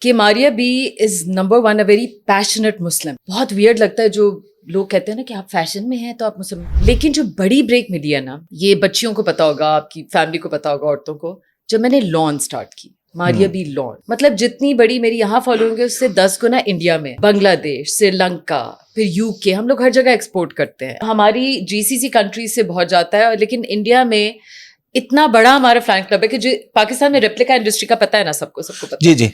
کہ Maria B is number one a very passionate Muslim. بہت weird لگتا ہے جو لوگ کہتے ہیں نا کہ آپ فیشن میں ہیں تو آپ مسلم. لیکن جو بڑی بریک ملی ہے نا, یہ بچیوں کو پتا ہوگا, آپ کی فیملی کو پتا ہوگا, عورتوں کو, جب میں نے لان اسٹارٹ کی, ماریا بی لان, مطلب جتنی بڑی میری یہاں فالوئنگ ہے اس سے 10 گنا انڈیا میں, بنگلہ دیش, سری لنکا, پھر UK, ہم لوگ ہر جگہ ایکسپورٹ کرتے ہیں. ہماری GCC کنٹریز سے بہت جاتا ہے, لیکن انڈیا میں اتنا بڑا ہمارا فین کلب ہے کہ جو پاکستان میں ریپلیکا انڈسٹری کا پتہ ہے نا, سب کو پتہ ہے. جی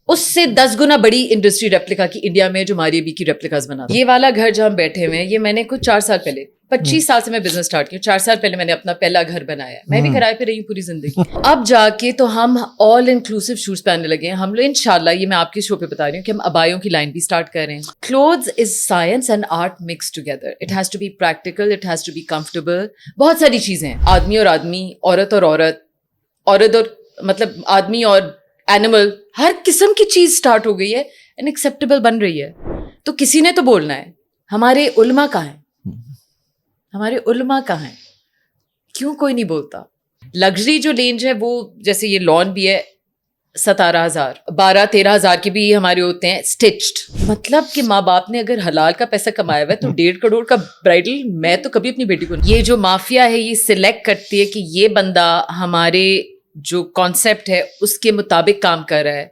اس سے 10 گنا بڑی انڈسٹری ریپلیکا کی انڈیا میں جو ماریا بی کی ریپلیکاز بنا. یہ والا گھر جہاں ہم بیٹھے ہوئے ہیں, یہ میں نے کچھ 4 سال پہلے, 25 سال سے میں بزنس اسٹارٹ کیا, 4 سال پہلے میں نے اپنا پہلا گھر بنایا. میں بھی کرائے پہ رہی ہوں پوری زندگی. اب جا کے تو ہم آل انکلوسیو شوز پہننے لگے ہیں ہم لوگ انشاءاللہ. یہ میں آپ کے شو پہ بتا رہی ہوں کہ ہم ابایوں کی لائن بھی اسٹارٹ کر رہے ہیں. Clothes is science and art mix together. It has to be practical, it has to be comfortable. بہت ساری چیزیں ہیں, آدمی اور آدمی, عورت اور عورت, عورت اور مطلب آدمی اور اینیمل, ہر قسم کی چیز اسٹارٹ ہو گئی ہے, انیکسیپٹیبل بن رہی ہے. تو کسی نے تو بولنا ہے. ہمارے علماء کہاں ہیں؟ ہمارے علماء کہاں ہیں؟ کیوں کوئی نہیں بولتا؟ لگژری جو رینج ہے وہ, جیسے یہ لان بھی ہے 17,000, 12-13,000 کے بھی ہمارے ہوتے ہیں اسٹچڈ. مطلب کہ ماں باپ نے اگر حلال کا پیسہ کمایا ہوا ہے تو 1.5 کروڑ کا برائڈل میں تو کبھی اپنی بیٹی کو نہیں. یہ جو مافیا ہے یہ سلیکٹ کرتی ہے کہ یہ بندہ ہمارے جو کانسیپٹ ہے اس کے مطابق کام کر رہا ہے,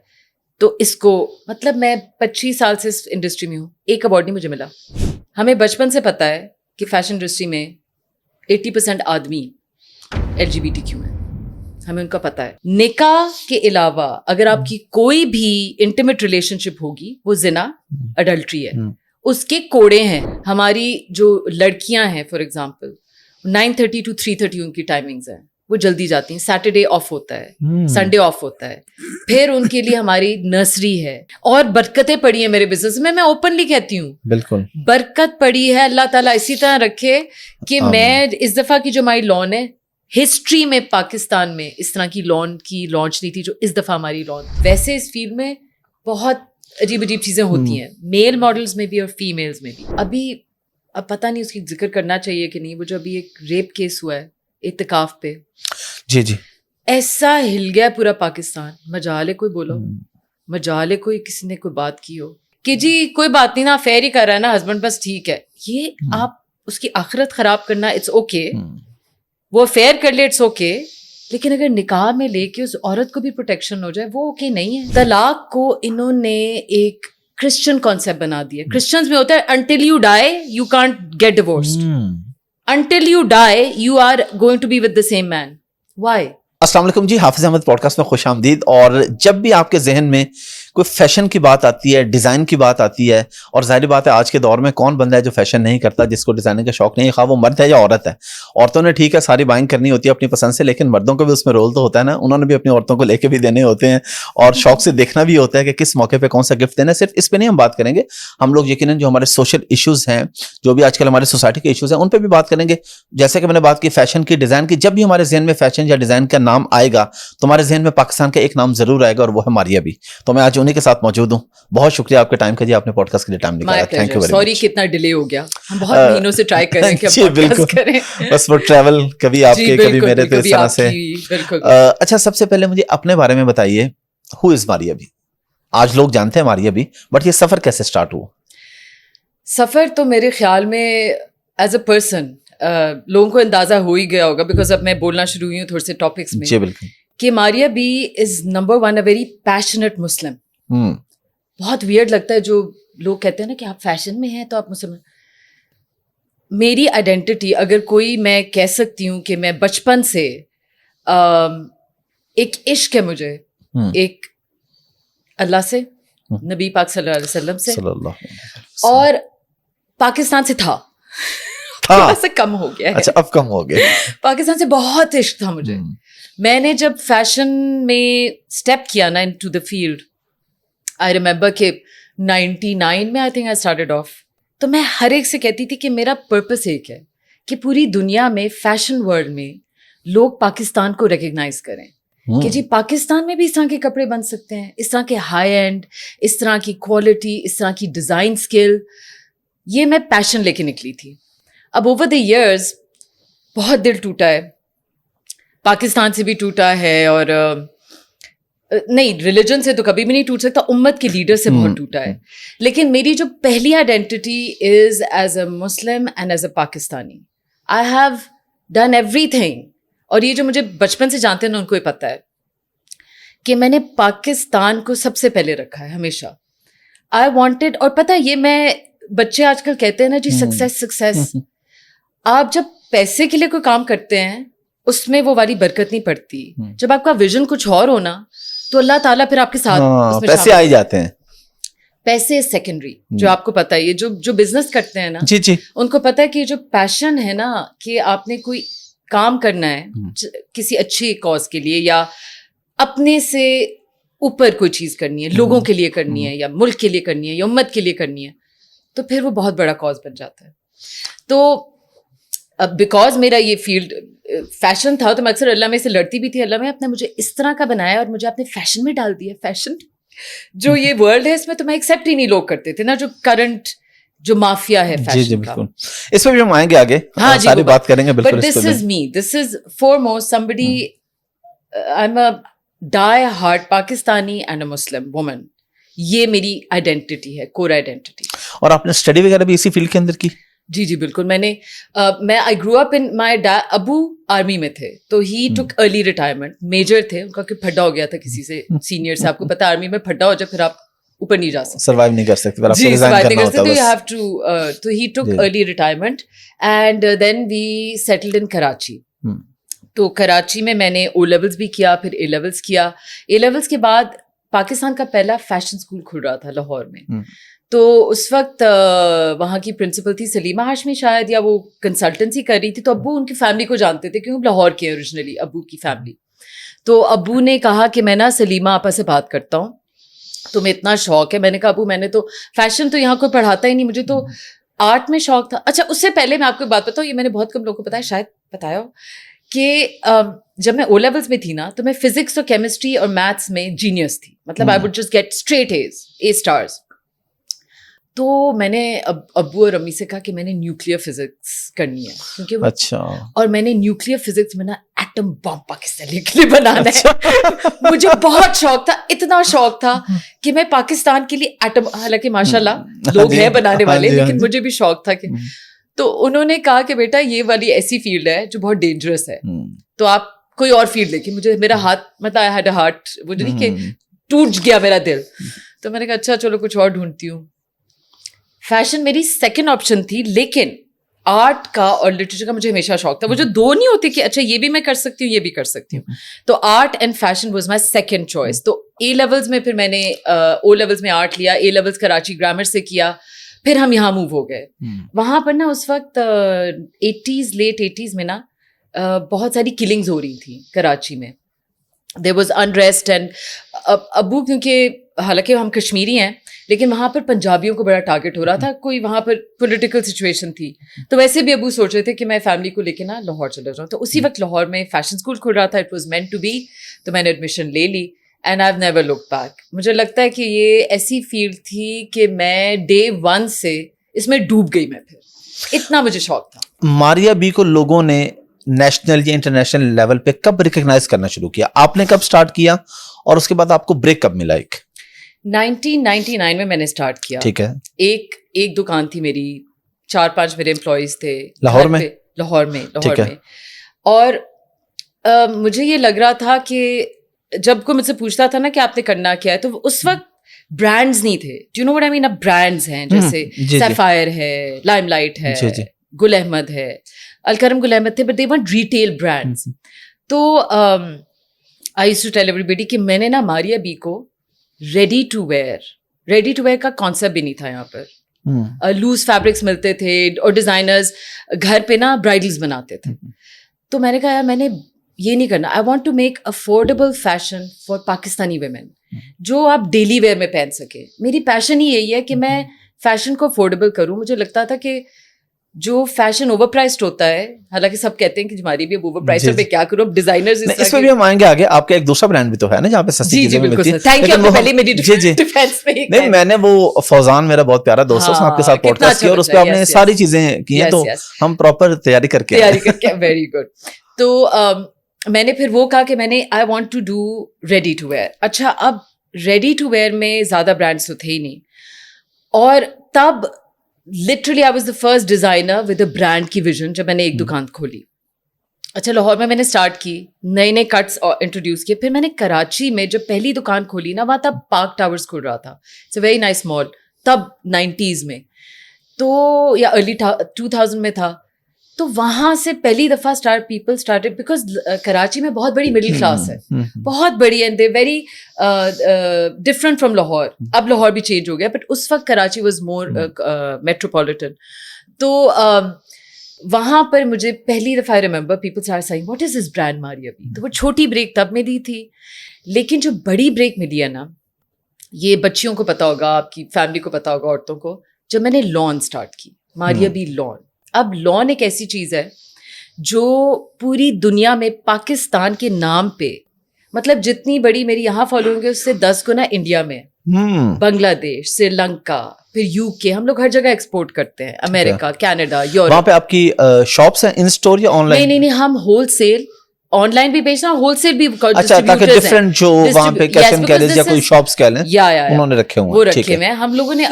تو اس کو, مطلب میں 25 سال سے اس انڈسٹری میں ہوں, ایک ایوارڈ نہیں مجھے ملا. ہمیں بچپن سے پتا ہے کہ فیشن انڈسٹری میں 80% آدمی LGBTQ ہیں, ہمیں ان کا پتا ہے. نکاح کے علاوہ اگر آپ کی کوئی بھی انٹیمیٹ ریلیشن شپ ہوگی وہ زنا, اڈلٹری ہے, اس کے کوڑے ہیں. ہماری جو لڑکیاں ہیں فار ایگزامپل 9:30 to 3:30 ان کی ٹائمنگز ہیں, وہ جلدی جاتی ہیں. سیٹرڈے آف ہوتا ہے, سنڈے آف ہوتا ہے. پھر ان کے لیے ہماری نرسری ہے, اور برکتیں پڑی ہیں میرے بزنس میں. میں اوپنلی کہتی ہوں, بالکل برکت پڑی ہے. اللہ تعالیٰ اسی طرح رکھے کہ میں اس دفعہ کی جو ہماری لان ہے, ہسٹری میں پاکستان میں اس طرح کی لان کی لانچ نہیں تھی جو اس دفعہ ہماری لان. ویسے اس فیلڈ میں بہت عجیب عجیب چیزیں ہوتی ہیں, میل ماڈلز میں بھی اور فیمیلز میں بھی. ابھی اب پتہ نہیں اس کی ذکر کرنا چاہیے کہ نہیں, وہ جو ابھی ایک ریپ کیس ہوا ہے اعتکاف پہ, جی ایسا ہل گیا پورا پاکستان. مجالے کوئی بولو, مجالے کوئی کسی نے کوئی بات کی ہو کہ جی کوئی بات نہیں نا, افیئر ہی کر رہا ہے نا ہسبینڈ, بس ٹھیک ہے. یہ آپ اس کی آخرت خراب کرنا, اٹس اوکے, وہ افیئر کر لے, اٹس اوکے, لیکن اگر نکاح میں لے کے اس عورت کو بھی پروٹیکشن ہو جائے وہ اوکے نہیں ہے. طلاق کو انہوں نے ایک کرسچن کانسیپٹ بنا دیا. کرسچنز میں ہوتا ہے until you die you can't get divorced, until you die you are going to be with the same man. Why? السلام علیکم جی, حافظ احمد پوڈ کاسٹ میں خوش آمدید. اور جب بھی آپ کے ذہن میں کوئی فیشن کی بات آتی ہے, ڈیزائن کی بات آتی ہے, اور ظاہر بات ہے آج کے دور میں کون بندہ ہے جو فیشن نہیں کرتا, جس کو ڈیزائننگ کا شوق نہیں, خواہ وہ مرد ہے یا عورت ہے. عورتوں نے ٹھیک ہے ساری بائنگ کرنی ہوتی ہے اپنی پسند سے, لیکن مردوں کو بھی اس میں رول تو ہوتا ہے نا, انہوں نے بھی اپنی عورتوں کو لے کے بھی دینے ہوتے ہیں, اور شوق سے دیکھنا بھی ہوتا ہے کہ کس موقع پہ کون سا گفٹ دینا ہے. صرف اس پہ نہیں ہم بات کریں گے, ہم لوگ یقیناً جو ہمارے سوشل ایشوز ہیں, جو بھی آج کل ہمارے سوسائٹی کے ایشوز ہیں, ان پہ بھی بات کریں گے. جیسے کہ میں نے بات کی فیشن کی, ڈیزائن کی, جب بھی ہمارے ذہن میں فیشن یا ڈیزائن کا نام آئے گا تمہارے ذہن میں پاکستان کا ایک نام ضرور آئے گا, اور وہ ہے ماریا بی. تو میں آج انہیں کے ساتھ موجود ہوں. بہت شکریہ آپ کے ٹائم کا جی, آپ نے پوڈ کاسٹ کے لیے ٹائم نکالا. Thank you very much. Sorry کتنا ڈیلے ہو گیا, ہم بہت مہینوں سے ٹرائی کر رہے ہیں کہ ہم پوڈ کاسٹ کریں. بس وہ ٹریول کبھی آپ کے کبھی میرے, تو اس طرح سے. اچھا, سب سے پہلے مجھے اپنے بارے میں بتائیے, ہو از ماریا بی؟ آج لوگ جانتے ہیں ماریا بی, بٹ یہ سفر کیسے سٹارٹ ہوا؟ سفر تو میرے خیال میں ایز اے پرسن لوگوں کو اندازہ ہو ہی گیا ہوگا, بیکاز اب میں بولنا شروع ہوئی ہوں تھوڑے سے ٹاپکس میں. جی بالکل. کہ Maria B is number one a very passionate Muslim. بہت ویئرڈ لگتا ہے جو لوگ کہتے ہیں نا کہ آپ فیشن میں ہیں تو آپ مسلم. میری آئیڈینٹی اگر کوئی, میں کہہ سکتی ہوں کہ میں بچپن سے ایک عشق ہے مجھے, ایک اللہ سے, نبی پاک صلی اللہ علیہ وسلم سے, اور پاکستان سے تھا. سے کم ہو گیا ہے. اچھا, اب کم ہو گیا. پاکستان سے بہت عشق تھا مجھے. میں نے جب فیشن میں اسٹیپ کیا نا into the field, I remember کہ 99 میں I think I started off, تو میں ہر ایک سے کہتی تھی کہ میرا پرپس ایک ہے کہ پوری دنیا میں فیشن ورلڈ میں لوگ پاکستان کو ریکگنائز کریں کہ جی پاکستان میں بھی اس طرح کے کپڑے بن سکتے ہیں, اس طرح کے ہائی اینڈ, اس طرح کی کوالٹی, اس طرح کی ڈیزائن اسکل. یہ میں پیشن لے کے نکلی تھی. اب اوور دا ایئرز بہت دل ٹوٹا ہے, پاکستان سے بھی ٹوٹا ہے, اور نہیں, ریلیجن سے تو کبھی بھی نہیں ٹوٹ سکتا, امت کے لیڈر سے بہت ٹوٹا ہے. لیکن میری جو پہلی identity is as a Muslim and as a Pakistani. I have done every thing, اور یہ جو مجھے بچپن سے جانتے ہیں نا ان کو یہ پتہ ہے کہ میں نے پاکستان کو سب سے پہلے رکھا ہے ہمیشہ. آئی وانٹیڈ, اور پتہ یہ میں, بچے آج کل کہتے ہیں نا جی سکسیس, آپ جب پیسے کے لیے کوئی کام کرتے ہیں اس میں وہ والی برکت نہیں پڑتی. جب آپ کا ویژن کچھ اور ہونا تو اللہ تعالیٰ پھر آپ کے ساتھ پیسے آ جاتے ہیں. پیسے سیکنڈری, جو آپ کو پتہ ہے, یہ جو بزنس کرتے ہیں نا جی ان کو پتہ ہے کہ جو پیشن ہے نا کہ آپ نے کوئی کام کرنا ہے کسی اچھی کاز کے لیے یا اپنے سے اوپر کوئی چیز کرنی ہے, لوگوں کے لیے کرنی ہے یا ملک کے لیے کرنی ہے یا امت کے لیے کرنی ہے, تو پھر وہ بہت بڑا کاز بن جاتا ہے. تو بیکاز میرا یہ فیلڈ فیشن تھا تو میں اکثر اللہ میں سے لڑتی بھی تھی, اللہ میں آپ نے مجھے اس طرح کا بنایا اور مجھے آپ نے فیشن میں ڈال دیا. فیشن جو یہ ورلڈ ہے اس میں تو میں ایکسیپٹ ہی نہیں لوگ کرتے تھے نا, جو کرنٹ جو مافیا ہے فیشن کا. اس پہ بھی ہم آئیں گے آگے, ساری بات کریں گے. But this is me, this is for most somebody, I'm a die hard Pakistani and a Muslim woman. یہ میری آئیڈینٹی ہے, کور آئیڈینٹی. اور آپ نے اسٹڈی وغیرہ بھی اسی فیلڈ کے اندر کی؟ جی بالکل. میں آئی گرو اپ ان مائی ابو آرمی میں تھے تو he took early retirement, major تھے, ان کا کہ پھڈا ہو گیا تھا کسی سے سینئر سے. آپ کو پتا آرمی میں پھڈا ہو جائے پھر آپ اوپر نہیں جا سکتے, سروائیو نہیں کر سکتے, جی سروائیو نہیں کر سکتے, یو ہیو ٹو. تو he took early retirement and then we settled in Karachi. تو کراچی میں نے او لیولس بھی کیا, پھر اے لیولس کیا. اے لیولس کے بعد پاکستان کا پہلا فیشن اسکول کھل رہا تھا لاہور میں. تو اس وقت وہاں کی پرنسپل تھی سلیمہ ہاشمی شاید, یا وہ کنسلٹنسی کر رہی تھی. تو ابو ان کی فیملی کو جانتے تھے کیونکہ لاہور کے اوریجنلی ابو کی فیملی. تو ابو نے کہا کہ میں نا سلیمہ آپا سے بات کرتا ہوں, تمہیں اتنا شوق ہے. میں نے کہا ابو میں نے تو فیشن تو یہاں کوئی پڑھاتا ہی نہیں, مجھے تو آرٹ میں شوق تھا. اچھا اس سے پہلے میں آپ کو ایک بات بتاؤں, یہ میں نے بہت کم لوگوں کو بتایا, شاید بتایا ہو, کہ جب میں او لیولس میں تھی نا تو میں فزکس اور کیمسٹری اور میتھس میں جینیس تھی. مطلب I would just get straight A stars. تو میں نے ابو اور امی سے کہا کہ میں نے نیوکلیئر فزکس کرنی ہے, کیونکہ اچھا, اور میں نے نیوکلیئر فزکس میں نا ایٹم بم پاکستان کے لیے بنانا ہے. مجھے بہت شوق تھا, اتنا شوق تھا کہ میں پاکستان کے لیے ایٹم, حالانکہ ماشاء اللہ لوگ ہیں بنانے والے, لیکن مجھے بھی شوق تھا کہ. تو انہوں نے کہا کہ بیٹا یہ والی ایسی فیلڈ ہے جو بہت ڈینجرس ہے, تو آپ کوئی اور فیلڈ دیکھیں. مجھے میرا ہاتھ, مطلب آئی ہیڈ اے ہارٹ, وہ جو نہیں کہ ٹوٹ گیا میرا دل. تو میں نے کہا اچھا چلو کچھ اور ڈھونڈتی ہوں. فیشن میری سیکنڈ آپشن تھی, لیکن آرٹ کا اور لٹریچر کا مجھے ہمیشہ شوق تھا. وہ جو دو نہیں ہوتی کہ اچھا یہ بھی میں کر سکتی ہوں یہ بھی کر سکتی ہوں. تو art and fashion was my second choice. تو اے لیولس میں پھر میں نے او لیولس میں آرٹ لیا, اے لیولس کراچی گرامر سے کیا, پھر ہم یہاں موو ہو گئے. وہاں پر نا اس وقت 80s لیٹ 80s میں نا بہت ساری کلنگز ہو رہی تھیں کراچی میں. There was unrest and above, کیونکہ حالانکہ ہم کشمیری ہیں لیکن وہاں پر پنجابیوں کو بڑا ٹارگیٹ ہو رہا تھا, کوئی وہاں پر پولیٹیکل سچویشن تھی. تو ویسے بھی ابو سوچ رہے تھے کہ میں فیملی کو لے کے نا لاہور چلا جاؤں. تو اسی وقت لاہور میں فیشن اسکول کھل رہا تھا, it was meant to be. تو میں نے ایڈمیشن لے لی and I have never look back. مجھے لگتا ہے کہ یہ ایسی فیلڈ تھی کہ میں ڈے ون سے اس میں ڈوب گئی. میں پھر اتنا مجھے شوق تھا. ماریا بی کو لوگوں نے نیشنل یا انٹرنیشنل لیول پہ کب ریکگنائز کرنا شروع کیا؟ آپ نے کب سٹارٹ کیا اور اس کے بعد آپ کو بریک کب ملا؟ 1999 میں نے اسٹارٹ کیا. ٹھیک ہے. ایک دکان تھی میری, 4-5 میرے امپلائیز تھے لاہور میں. اور مجھے یہ لگ رہا تھا کہ جب کوئی مجھ سے پوچھتا تھا نا کہ آپ نے کرنا کیا ہے, تو اس وقت برانڈز نہیں تھے. Do you know what I mean? اب برانڈز ہیں جیسے سیفائر ہے, لائم لائٹ ہے, گل احمد ہے, الکرم گل احمد تھے, but they want retail brands. تو I used to tell everybody کہ میں نے نا ماریا بی کو ریڈی ٹو ویئر کا کانسیپٹ بھی نہیں تھا یہاں پر. لوز فیبرکس ملتے تھے اور ڈیزائنرز گھر پہ نا برائڈلز بناتے تھے. تو میں نے کہا یار میں نے یہ نہیں کرنا. I want to make affordable fashion for Pakistani women جو آپ ڈیلی ویئر میں پہن سکے. میری پیشن ہی یہی ہے کہ میں فیشن کو افورڈیبل کروں. مجھے لگتا تھا کہ جو فیشن اوور پرائسڈ ہوتا ہے, حالانکہ سب کہتے ہیں کہ ہماری بھی اب اوور پرائسڈ پہ کیا کروں, اب ڈیزائنرز اس میں بھی ہم آئیں گے آگے. آپ کا ایک دوسرا برانڈ بھی تو ہے نا جہاں پہ سستی چیزیں ملتی ہیں. Thank you. پہلے میری ڈیفینس میں نہیں, میں نے وہ فوزان میرا بہت پیارا دوست ہے, اس نے آپ کے ساتھ پوڈ کاسٹ کیا اور اس پہ آپ نے ساری چیزیں کی ہیں, تو ہم پراپر تیاری کر کے ویری گڈ. تو میں نے پھر وہ کہا کہ میں نے I want to do ready to wear. اچھا اب ریڈی ٹو ویئر میں زیادہ برانڈس تو تھے ہی نہیں, اور تب literally I was the first designer with a brand کی ویژن جب میں نے ایک دکان کھولی. اچھا لاہور میں نے اسٹارٹ کی, نئے نئے کٹس انٹروڈیوس کیے. پھر میں نے کراچی میں جب پہلی دکان کھولی نا, وہاں تب پارک ٹاورس کھل رہا تھا, اٹس اے ویری نائس مال, تب 90s میں تو, یا ارلی 2000 میں تھا. تو وہاں سے پہلی دفعہ پیپل اسٹارٹڈ, بیکاز کراچی میں بہت بڑی مڈل کلاس ہے, بہت بڑی, and they very different from Lahore. اب لاہور بھی چینج ہو گیا, بٹ اس وقت کراچی واز مور میٹروپولیٹن. تو وہاں پر مجھے پہلی دفعہ I remember people start seeing what is this brand Maria B. تو وہ چھوٹی بریک تب میں دی تھی, لیکن جو بڑی بریک ملی ہے نا, یہ بچیوں کو پتا ہوگا, آپ کی فیملی کو پتا ہوگا, عورتوں کو, جب میں نے لان اسٹارٹ کی, ماریا بی لان. اب لان ایک ایسی چیز ہے جو پوری دنیا میں پاکستان کے نام پہ, مطلب جتنی بڑی میری یہاں فالوئنگ ہے اس سے 10 گنا انڈیا میں, بنگلہ دیش, سری لنکا, پھر UK, ہم لوگ ہر جگہ ایکسپورٹ کرتے ہیں, امریکہ, کینیڈا, یورپ. وہاں پہ آپ کی شاپس ہیں ان اسٹور یا آن لائن؟ نہیں, ہم ہول سیل, آن لائن بھی بیچنا, ہول سیل بھی. اچھا, تاکہ ڈفرنٹ جو وہاں پہ کیش اینڈ کیریز یا کوئی شاپس کہہ لیں انہوں نے رکھے ہوئے, وہ رکھے ہوئے ہیں. ہم لوگوں نے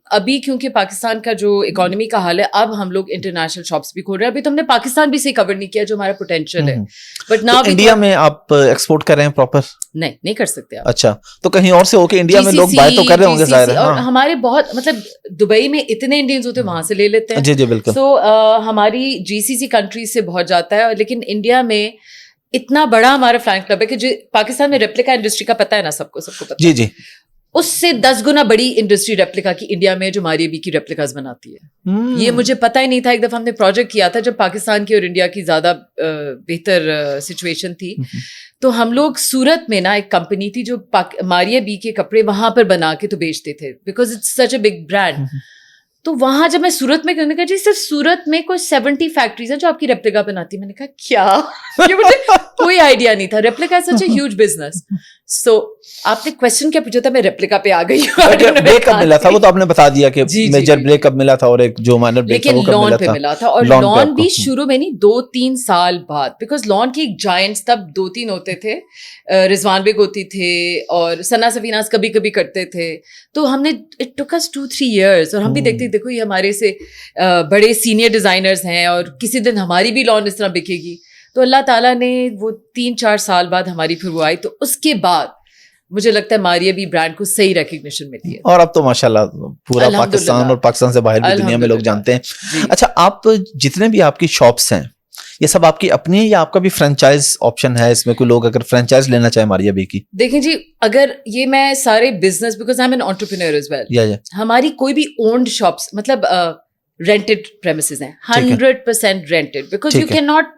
ابھی کیونکہ پاکستان کا جو اکانومی کا حال ہے, اب ہم لوگ انٹرنیشنل شاپس بھی کھول رہے ہیں. ابھی تو ہم نے پاکستان بھی صحیح کور نہیں کیا جو ہمارا پوٹینشیل ہے, بٹ ناؤ انڈیا میں آپ ایکسپورٹ کر رہے ہیں پراپر؟ نہیں کر سکتے آپ. اچا, تو کہیں اور سے ہو کے انڈیا میں لوگ بائی تو کر رہے ہوں گے ظاہر ہے. اور ہمارے بہت, مطلب دبئی میں اتنے انڈینز ہوتے ہیں, وہاں سے لے لیتے ہیں. جی بالکل. سو ہماری GCC کنٹریز سے بہت جاتا ہے, لیکن انڈیا میں اتنا بڑا ہمارا فلائنگ کلب ہے کہ پاکستان میں ریپلیکا انڈسٹری کا پتہ ہے نا, سب کو پتہ ہے. جی اس سے 10 گنا بڑی انڈسٹری ریپلیکا کی انڈیا میں جو ماریا بی کی ریپلیکاز بناتی ہے. یہ مجھے پتہ ہی نہیں تھا. ایک دفعہ ہم نے پروجیکٹ کیا تھا جب پاکستان کی اور انڈیا کی زیادہ بہتر سچویشن تھی, تو ہم لوگ سورت میں نا ایک کمپنی تھی جو ماریا بی کے کپڑے وہاں پر بنا کے تو بیچتے تھے, because it's such a big brand. تو وہاں جب میں سورت میں کہنے کا جی صرف سورت میں کوئی 70 فیکٹریز ہیں جو آپ کی ریپلیکا بناتی. میں نے کہا کیا, یہ مجھے کوئی آئیڈیا نہیں تھا. Replica such a huge business. So آپ نے کوشچن کیا پوچھا تھا, میں ریپلیکا پہ آ گئی ہوں. بریک کب ملا تھا وہ تو آپ نے بتا دیا کہ میجر بریک کب ملا تھا, اور ایک جو مائنر بریک تھا وہ کب ملا تھا. لیکن لان پہ ملا تھا, اور لان بھی شروع میں نہیں, 2-3 سال بعد, بیکاز لان کی جائنٹس تب 2-3 ہوتے تھے, رضوان بیگ ہوتی تھے اور ثنا سفیناز کبھی کبھی کرتے تھے. تو ہم نے اٹ ٹک اس 2-3 ایئرس, اور ہم بھی دیکھتے دیکھو یہ ہمارے سے بڑے سینئر ڈیزائنرز ہیں, اور کسی دن ہماری بھی لان اس طرح بکے گی. تو اللہ تعالیٰ نے وہ 3-4 سال بعد ہماری پھر وہ آئی, تو اس کے بعد مجھے لگتا ہے ماریا بی برانڈ کو صحیح ریکگنیشن ملی ہے. اور اب تو ماشاءاللہ پورا پاکستان اور پاکستان سے باہر بھی دنیا میں لوگ جانتے ہیں. اچھا, آپ جتنے بھی آپ کی شاپس ہیں یہ سب آپ کی اپنی ہے یا آپ کا بھی فرینچائز آپشن ہے اس میں؟ کوئی لوگ اگر فرینچائز لینا چاہے ماریا بی کی؟ دیکھیں جی, اگر یہ میں سارے business, because I am an entrepreneur as well, ہماری کوئی بھی اونڈ شاپس مطلب رینٹڈ پریمیسز ہیں, 100% rented, because you can not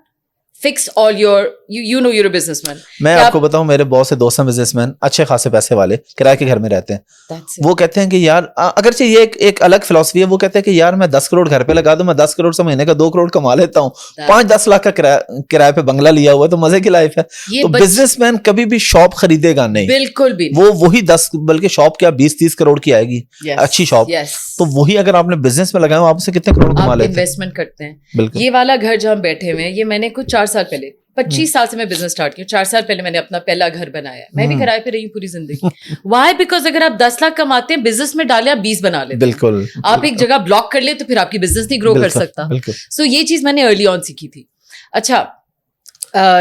fix all your you know you're a businessman. میں آپ کو بتاؤں, میرے بہت سے دوست ہیں بزنس مین, اچھے خاصے پیسے والے, کرائے کے گھر میں رہتے ہیں. وہ کہتے ہیں کہ یار, اگرچہ یہ ایک الگ فلسفی ہے, وہ کہتے ہیں کہ یار میں 10 کروڑ گھر پہ لگا دوں, میں 10 کروڑ سے مہینے کا 2 کروڑ کما لیتا ہوں, 5-10 لاکھ کا کرائے پہ بنگلہ لیا ہوا ہے, تو مزے کی لائف ہے. تو بزنس مین کبھی بھی شاپ خریدے گا نہیں, بالکل بھی. وہ وہی 10 بلکہ شاپ کیا 20-30 کروڑ کی آئے گی, اچھی شاپ. تو وہی اگر آپ نے بزنس میں لگایا, آپ سے کتنے کروڑ کما لیتے ہیں. انویسٹمنٹ کرتے ہیں. یہ والا گھر جہاں ہم بیٹھے ہوئے ہیں, یہ میں نے کچھ 4 سال پہلے, 25 سال سے میں بزنس اسٹارٹ کیا, 4 سال پہلے میں نے اپنا پہلا گھر بنایا. میں بھی کرائے پہ رہی ہوں پوری زندگی. وائی؟ بیکاز اگر آپ 10 لاکھ کماتے ہیں, بزنس میں ڈالے آپ 20 بنا لیتے. بالکل. آپ ایک جگہ بلاک کر لیں تو پھر آپ کی بزنس نہیں گرو کر سکتا. سو یہ چیز میں نے ارلی آن سیکھی تھی. اچھا,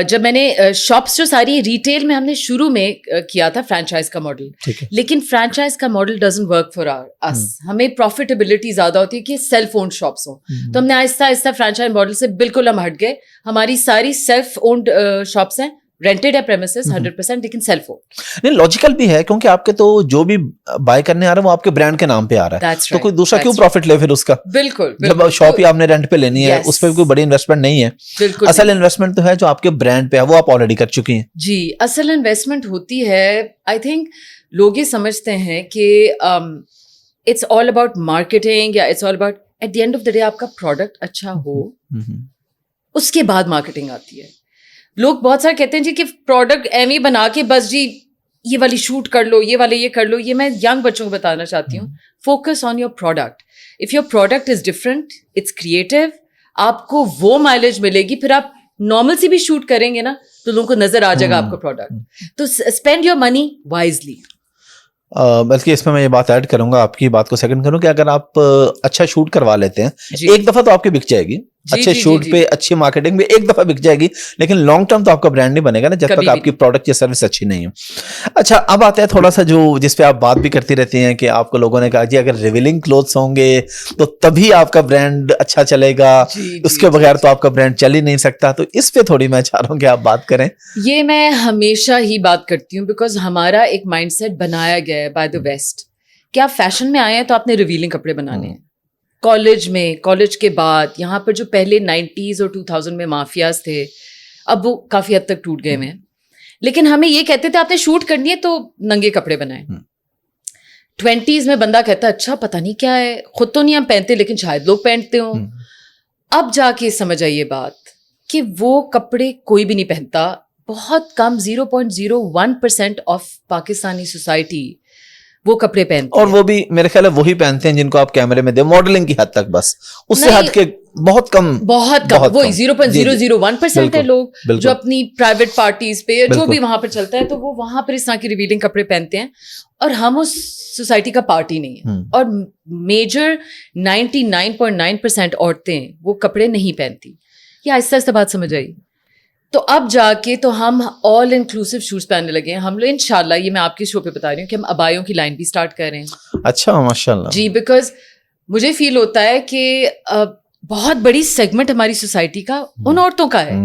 جب میں نے شاپس جو ساری ریٹیل میں ہم نے شروع میں کیا تھا فرینچائز کا ماڈل, لیکن فرینچائز کا ماڈل ڈزنٹ ورک فار اس. ہمیں پروفیٹیبلٹی زیادہ ہوتی ہے کہ سیلف اونڈ شاپس ہوں. تو ہم نے آہستہ آہستہ فرینچائز ماڈل سے بالکل ہم ہٹ گئے. ہماری ساری سیلف اونڈ شاپس ہیں, رینٹڈ ہے پریمیسز 100%, لیکن سیلف اونڈ. نہیں, لاجیکل بھی ہے, کیونکہ آپ کے تو جو بھی بائی کرنے آ رہا ہے وہ آپ کے برانڈ کے نام پہ آ رہا ہے, تو کوئی دوسرا کیوں پروفٹ لے پھر اس کا. بالکل. جب شاپ ہی آپ نے رینٹ پہ لینی ہے, اس پہ کوئی بڑی انویسٹمنٹ نہیں ہے. اصل انویسٹمنٹ تو ہے جو آپ کے برانڈ پہ ہے, وہ آپ آلریڈی کر چکی ہیں. جی, اصل انویسٹمنٹ ہوتی ہے. آئی تھنک لوگ یہ سمجھتے ہیں کہ اٹس آل اباؤٹ مارکیٹنگ, یا it's all about, at the end of the day آپ کا پروڈکٹ اچھا ہو, اس کے بعد مارکیٹنگ آتی ہے. لوگ بہت سارے کہتے ہیں جی کہ پروڈکٹ ایم ای بنا کے بس جی یہ والی شوٹ کر لو, یہ والے یہ کر لو. یہ میں ینگ بچوں کو بتانا چاہتی ہوں, focus on your product. If your product is different, it's creative, آپ کو وہ مائلیج ملے گی. پھر آپ نارمل سی بھی شوٹ کریں گے نا تو لوگوں کو نظر آ جائے گا آپ کا پروڈکٹ. تو اسپینڈ یور منی وائزلی. بلکہ اس میں میں یہ بات ایڈ کروں گا, آپ کی بات کو سیکنڈ کروں, کہ اگر آپ اچھا شوٹ کروا لیتے ہیں, ایک دفعہ تو آپ کی بک جائے گی, اچھے شوٹ پہ اچھی مارکیٹنگ پہ ایک دفعہ بک جائے گی, لیکن لانگ ٹرم تو آپ کا برانڈ نہیں بنے گا نا جب تک آپ کی پروڈکٹ یا سروس اچھی نہیں ہے. اچھا, اب آتے ہیں تھوڑا سا جو جس پہ آپ بات بھی کرتی رہتی ہیں کہ آپ کو لوگوں نے کہا جی اگر ریویلنگ کلوتھس ہوں گے تو تبھی آپ کا برانڈ اچھا چلے گا, اس کے بغیر تو آپ کا برانڈ چل ہی نہیں سکتا. تو اس پہ تھوڑی میں چاہ رہا ہوں کہ آپ بات کریں. یہ میں ہمیشہ ہی بات کرتی ہوں بیکاز ہمارا ایک مائنڈ سیٹ بنایا گیا ہے بائی دا ویسٹ کہ آپ فیشن میں آئے ہیں تو آپ نے ریویلنگ کپڑے بنانے ہیں. کالج میں, کالج کے بعد یہاں پر جو پہلے 90s اور 2000 میں مافیاز تھے اب وہ کافی حد تک ٹوٹ گئے ہیں, لیکن ہمیں یہ کہتے تھے آپ نے شوٹ کرنی ہے تو ننگے کپڑے بنائیں. 20s میں بندہ کہتا اچھا پتہ نہیں کیا ہے, خود تو نہیں ہم پہنتے لیکن شاید لوگ پہنتے ہوں. اب جا کے سمجھ آئی یہ بات کہ وہ کپڑے کوئی بھی نہیں پہنتا. بہت کم 0.01% آف پاکستانی سوسائٹی وہ کپڑے پہنتے اور وہ بھی میرے خیال ہے وہی پہنتے ہیں جن کو آپ کیمرے میں دیں, ماڈلنگ کی حد تک, بس اس سے ہٹ کے بہت کم وہی 0.001% ہے لوگ جو اپنی پرائیویٹ پارٹیز پہ جو بھی وہاں پہ چلتا ہے تو وہ وہاں پر اس طرح کی ریویلنگ کپڑے پہنتے ہیں, اور ہم اس سوسائٹی کا پارٹ ہی نہیں ہے. اور میجر 99.9% عورتیں وہ کپڑے نہیں پہنتی. یہ آہستہ آہستہ بات سمجھ آئی. تو اب جا کے تو ہم آل انکلوسیو شوز پہننے لگے ہیں. ہم لوگ انشاءاللہ, یہ میں آپ کے شو پہ بتا رہی ہوں کہ ہم ابایوں کی لائن بھی اسٹارٹ کر رہے ہیں. اچھا, ماشاء اللہ. جی, بیکاز مجھے فیل ہوتا ہے کہ بہت بڑی سیگمنٹ ہماری سوسائٹی کا ان عورتوں کا ہے.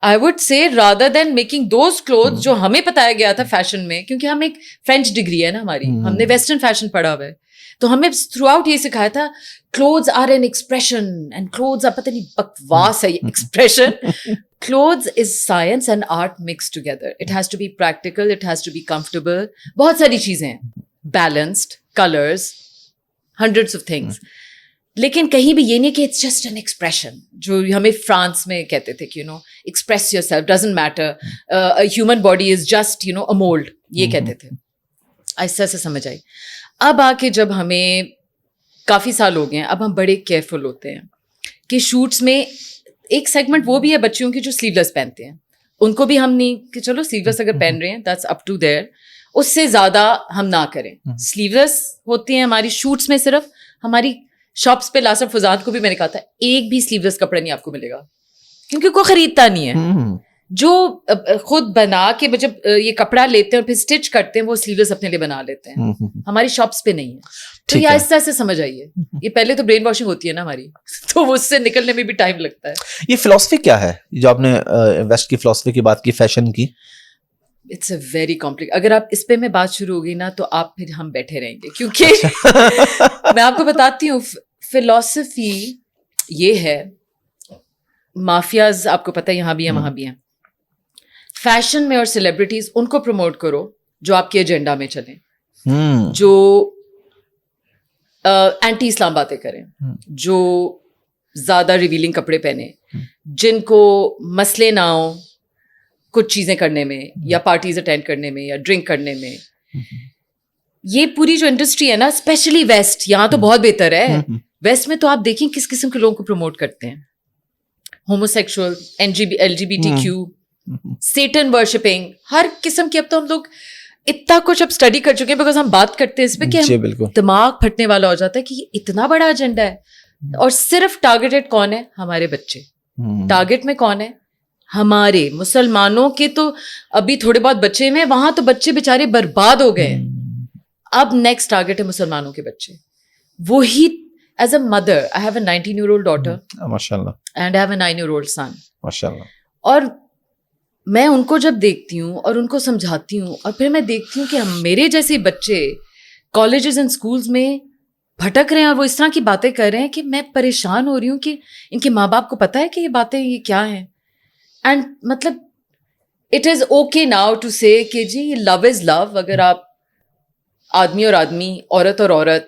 I would say rather than making those clothes جو ہمیں بتایا گیا تھا فیشن میں, کیونکہ ہم ایک فرینچ ڈگری ہے نا ہماری, ہم نے ویسٹرن فیشن پڑھا ہوا ہے, تو ہمیں تھرو آؤٹ یہ سکھایا تھا clothes are an expression and clothes are, پتہ نہیں بکواس ہے یہ expression. Clothes is science and art mixed together. It has to be practical, it has to be comfortable. بہت ساری چیزیں ہیں, balanced, colors, hundreds of things. لیکن کہیں بھی یہ نہیں کہ it's just an expression, جو ہمیں فرانس میں کہتے تھے کہ you know express yourself, doesn't matter, a human body is just you know a mold, یہ کہتے تھے. ایسا سے سمجھ آئی. اب آ کے جب ہمیں کافی سال ہو گئے ہیں, اب ہم بڑے کیئرفل ہوتے ہیں کہ شوٹس میں ایک سیگمنٹ وہ بھی ہے بچیوں کی جو سلیو لیس پہنتے ہیں, ان کو بھی ہم نہیں کہ چلو سلیو لیس اگر پہن رہے ہیں دیٹس اپ ٹو دیئر, اس سے زیادہ ہم نہ کریں. سلیو لیس ہوتی ہیں ہماری شوٹس میں, صرف ہماری شاپس پہ لاسٹ فضاد کو بھی میں نے کہا تھا ایک بھی سلیو لیس کپڑا نہیں آپ کو ملے گا, کیونکہ کوئی خریدتا نہیں ہے. جو خود بنا کے جب یہ کپڑا لیتے ہیں اور پھر اسٹچ کرتے ہیں وہ سلیو لیس اپنے لیے بنا لیتے ہیں, ہماری شاپس پہ نہیں ہے. تو یہ آہستہ آہستہ سمجھ آئیے, یہ پہلے تو برین واشنگ ہوتی ہے نا ہماری, تو اس سے نکلنے میں بھی ٹائم لگتا ہے. یہ فلسفی کیا ہے جو آپ نے ویسٹ کی فلسفی کی بات کی, فیشن کی؟ It's a very complicate. اگر آپ اس پہ میں بات شروع ہوگی نا تو آپ پھر ہم بیٹھے رہیں گے, کیونکہ میں آپ کو بتاتی ہوں فلسفی یہ ہے. مافیاز آپ کو پتہ ہے یہاں بھی ہیں وہاں بھی ہیں. فیشن میں اور سیلیبریٹیز ان کو پروموٹ کرو جو آپ کے ایجنڈا میں چلیں, جو اینٹی اسلام باتیں کریں, جو زیادہ ریویلنگ کپڑے پہنے, جن کو مسئلے نہ ہوں کچھ چیزیں کرنے میں یا پارٹیز اٹینڈ کرنے میں یا ڈرنک کرنے میں. یہ پوری جو انڈسٹری ہے نا, اسپیشلی ویسٹ, یہاں تو بہت بہتر ہے. ویسٹ میں تو آپ دیکھیں کس قسم کے لوگوں کو پروموٹ کرتے ہیں, homosexual, LGBTQ, Satan worshipping, ہر قسم کی. اب تو ہم لوگ اتنا کچھ اب اسٹڈی کر چکے ہیں بیکاز ہم بات کرتے ہیں اس پہ کہ دماغ پھٹنے والا ہو جاتا ہے کہ یہ اتنا بڑا ایجنڈا ہے. اور صرف ٹارگیٹڈ کون ہے؟ ہمارے بچے. ٹارگیٹ میں کون ہے؟ ہمارے مسلمانوں کے تو ابھی تھوڑے بہت بچے میں, وہاں تو بچے بےچارے برباد ہو گئے. اب نیکسٹ ٹارگیٹ ہے مسلمانوں کے بچے. وہی as a mother, I have a 19-year-old daughter ماشاءاللہ and I have a 9-year-old son ماشاءاللہ. اور میں ان کو جب دیکھتی ہوں اور ان کو سمجھاتی ہوں, اور پھر میں دیکھتی ہوں کہ میرے جیسے بچے کالجز اینڈ اسکولز میں بھٹک رہے ہیں اور وہ اس طرح کی باتیں کر رہے ہیں کہ میں پریشان ہو رہی ہوں کہ ان کے ماں باپ کو پتہ ہے کہ یہ باتیں یہ کیا ہیں. اینڈ مطلب it is okay now to say کہ جی لو از لو. اگر آپ آدمی اور آدمی, عورت اور عورت,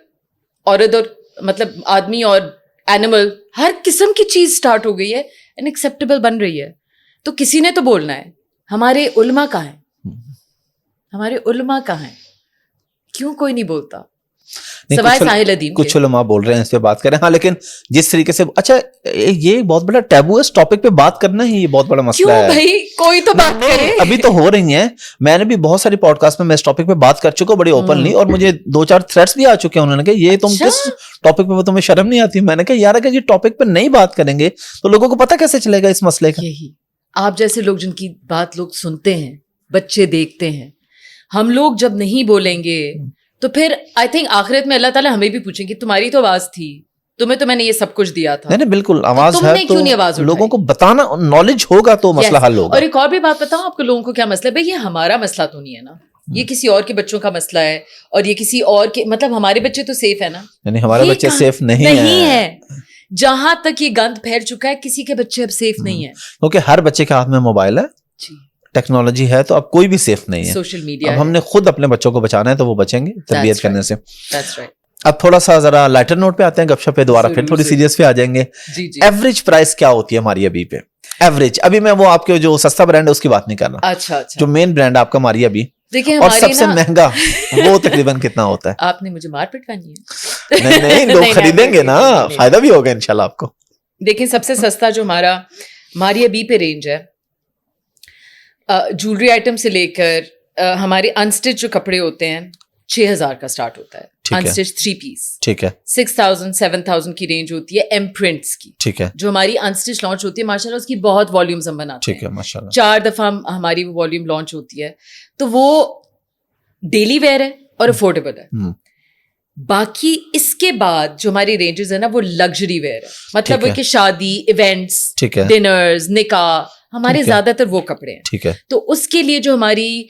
عورت اور مطلب آدمی اور اینیمل, ہر قسم کی چیز اسٹارٹ ہو گئی ہے, انیکسیپٹیبل بن رہی ہے, تو کسی نے تو بولنا ہے. ہمارے علماء کہاں ہیں؟ ہمارے علماء کہاں ہیں؟ کیوں کوئی نہیں بولتا؟ سوائے ساحل الدین کے. کچھ علماء بول رہے ہیں اس پہ بات کریں. ہاں لیکن جس طریقے سے, اچھا یہ بہت بڑا ٹیبو ہے اس ٹاپک پہ بات کرنا ہی, یہ بہت بڑا مسئلہ ہے. کیوں بھائی, کوئی تو بات کرے. ابھی تو ہو رہی ہیں, میں نے بھی بہت ساری پوڈ کاسٹ میں اس ٹاپک پہ بات کر چکا ہوں بڑی اوپنلی, اور مجھے 2-4 تھریٹس بھی آ چکے ہیں. انہوں نے کہا یہ تم کس ٹاپک پہ تمہیں شرم نہیں آتی؟ میں نے کہا یار اگر یہ ٹاپک پہ نہیں بات کریں گے تو لوگوں کو پتہ کیسے چلے گا اس مسئلے کا. یہی آپ جیسے لوگ جن کی بات لوگ سنتے ہیں, بچے دیکھتے ہیں, ہم لوگ جب نہیں بولیں گے تو پھر آئی تھنک آخرت میں اللہ تعالیٰ ہمیں بھی پوچھیں گے تمہاری تو آواز تھی, تمہیں تو میں نے یہ سب کچھ دیا تھا. نہیں بالکل آواز ہے تو لوگوں کو بتانا, نالج ہوگا تو مسئلہ حل ہوگا. اور ایک اور بھی بات بتاؤں آپ کو, لوگوں کو کیا مسئلہ ہے بھائی, یہ ہمارا مسئلہ تو نہیں ہے نا, یہ کسی اور کے بچوں کا مسئلہ ہے, اور یہ کسی اور کے, مطلب ہمارے بچے تو سیف ہے نا, یعنی ہمارے بچے سیف نہیں ہے. جہاں تک یہ گند پھیل چکا ہے کسی کے بچے اب سیف نہیں ہے, کیونکہ ہر بچے کے ہاتھ میں موبائل ہے, ٹیکنالوجی ہے, تو اب کوئی بھی سیف نہیں ہے. سوشل میڈیا اب ہم نے خود اپنے بچوں کو بچانا ہے تو وہ بچیں گے تربیت کرنے سے. That's right. اب تھوڑا سا ذرا لائٹر نوٹ پہ آتے ہیں, گپ شپ پہ دوبارہ پھر تھوڑی سیریس پہ آ جائیں گے. ایوریج پرائس کیا ہوتی ہے ماریا بی پہ؟ ایوریج, ابھی میں وہ آپ کے جو سستا برانڈ ہے اس کی بات نہیں کر رہا. اچھا, جو مین برانڈ آپ کا ماریا بی, دیکھیں اور سب سے مہنگا وہ تقریباً کتنا ہوتا ہے؟ آپ نے مجھے مار پٹوانی ہے. نہیں, لوگ خریدیں گے نا, فائدہ بھی ہوگا انشاءاللہ آپ کو. دیکھیں سب سے سستا جو ہمارا ماریا بی پہ رینج ہے, جولری آئٹم سے لے کر ہمارے انسٹچ جو کپڑے ہوتے ہیں 6,000 کا سٹارٹ ہوتا ہے, انسٹچ 3 پیس. ٹھیک ہے. 6,000 7,000 کی رینج ہوتی ہے ایم پرنٹس کی. ٹھیک ہے. جو ہماری انسٹچ لانچ ہوتی ہے ماشاءاللہ اس کی بہت والیومز ہم بناتے ہیں. ٹھیک ہے ماشاءاللہ. 4 دفعہ ہماری وہ والیوم لانچ ہوتی ہے, تو وہ ڈیلی ویئر ہے اور افورڈیبل ہے. باقی اس کے بعد جو ہماری رینجز ہے نا وہ لگژری ویئر ہے, مطلب وہ کہ شادی, ایونٹس, ڈنرز, نکاح, ہمارے زیادہ تر وہ کپڑے ہیں. ٹھیک ہے. تو اس کے لیے جو ہماری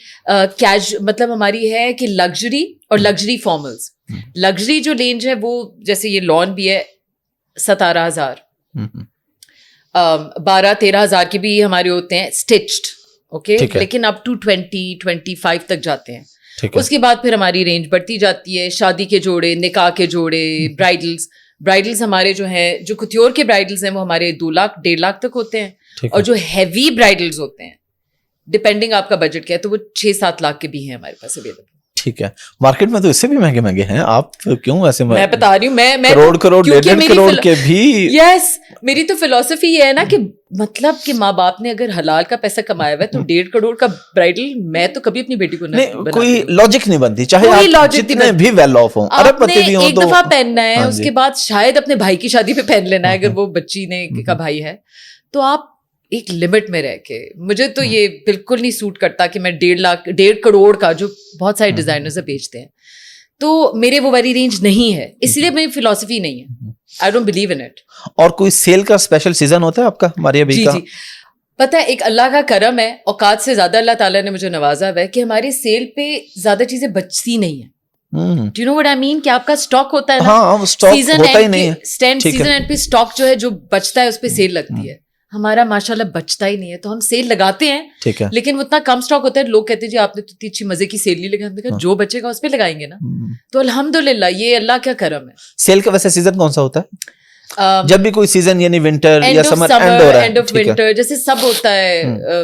مطلب ہماری ہے کہ لگژری اور لگژری فارملز. لگژری جو رینج ہے وہ جیسے یہ لان بھی ہے 17,000, 12-13,000 کے بھی ہمارے ہوتے ہیں اسٹچڈ, اوکے, لیکن اب 20-25 تک جاتے ہیں. اس کے بعد پھر ہماری رینج بڑھتی جاتی ہے, شادی کے جوڑے, نکاح کے جوڑے, برائڈلز ہمارے جو ہیں, جو کتیور کے برائڈلز ہیں وہ ہمارے 2 لاکھ 1.5 لاکھ تک ہوتے ہیں, اور جو ہیوی برائڈلز ہوتے ہیں ڈپینڈنگ آپ کا بجٹ کیا ہے تو وہ 6-7 لاکھ کے بھی ہیں ہمارے پاس اویلیبل. ٹھیک ہے. مارکیٹ میں تو اس سے بھی مہنگے مہنگے ہیں, آپ کیوں ایسے؟ میں بتا رہی ہوں, میں کروڑ 1.5 کروڑ کے بھی. یس, میری تو فلسفی یہ ہے نا کہ مطلب کہ ماں باپ نے اگر حلال کا پیسہ کمایا ہوا ہے تو 1.5 کروڑ کا برائڈل میں تو کبھی اپنی بیٹی کو نہیں, کوئی لاجک نہیں بنتی, چاہے آپ جتنے بھی ویل آف ہوں, ارب پتی بھی ہوں, ایک دفعہ پہننا ہے, اس کے بعد شاید اپنے بھائی کی شادی پہ پہن لینا ہے اگر وہ بچی نے کا بھائی ہے, تو آپ ایک لمٹ میں رہ کے. مجھے تو یہ بالکل نہیں سوٹ کرتا کہ میں 1.5 کروڑ کا, جو بہت سارے ڈیزائنرز بیچتے ہیں, تو میرے وہ والی رینج نہیں ہے, اس لیے میری فلسفی نہیں ہے. I don't believe in it. اور کوئی سیل کا اسپیشل سیزن ہوتا ہے آپ کا ماریا بی کا؟ جی, پتہ ہے ایک اللہ کا کرم ہے, اوقات سے زیادہ اللہ تعالیٰ نے مجھے نوازا ہوا ہے کہ ہماری سیل پہ زیادہ چیزیں بچتی نہیں ہیں. Do you know what I mean? کہ آپ کا اسٹاک ہوتا ہے نا, سیزن اینڈ پہ اسٹاک جو ہے جو بچتا ہے اس پہ سیل لگتی ہے. ہمارا ماشاءاللہ بچتا ہی نہیں ہے, تو ہم سیل لگاتے ہیں لیکن اتنا کم اسٹاک ہوتا ہے. لوگ کہتے ہیں جی آپ نے اتنی اچھی مزے کی سیل نہیں لگائی, ہم نے کہا جو بچے گا اس پہ لگائیں گے نا. تو الحمدللہ یہ اللہ کا کرم ہے. سیل کا ویسے سیزن کون سا ہوتا ہے جب بھی کوئی سیزن, یعنی ونٹر یا سمر, اینڈ آف ونٹر, جیسے سب ہوتا ہے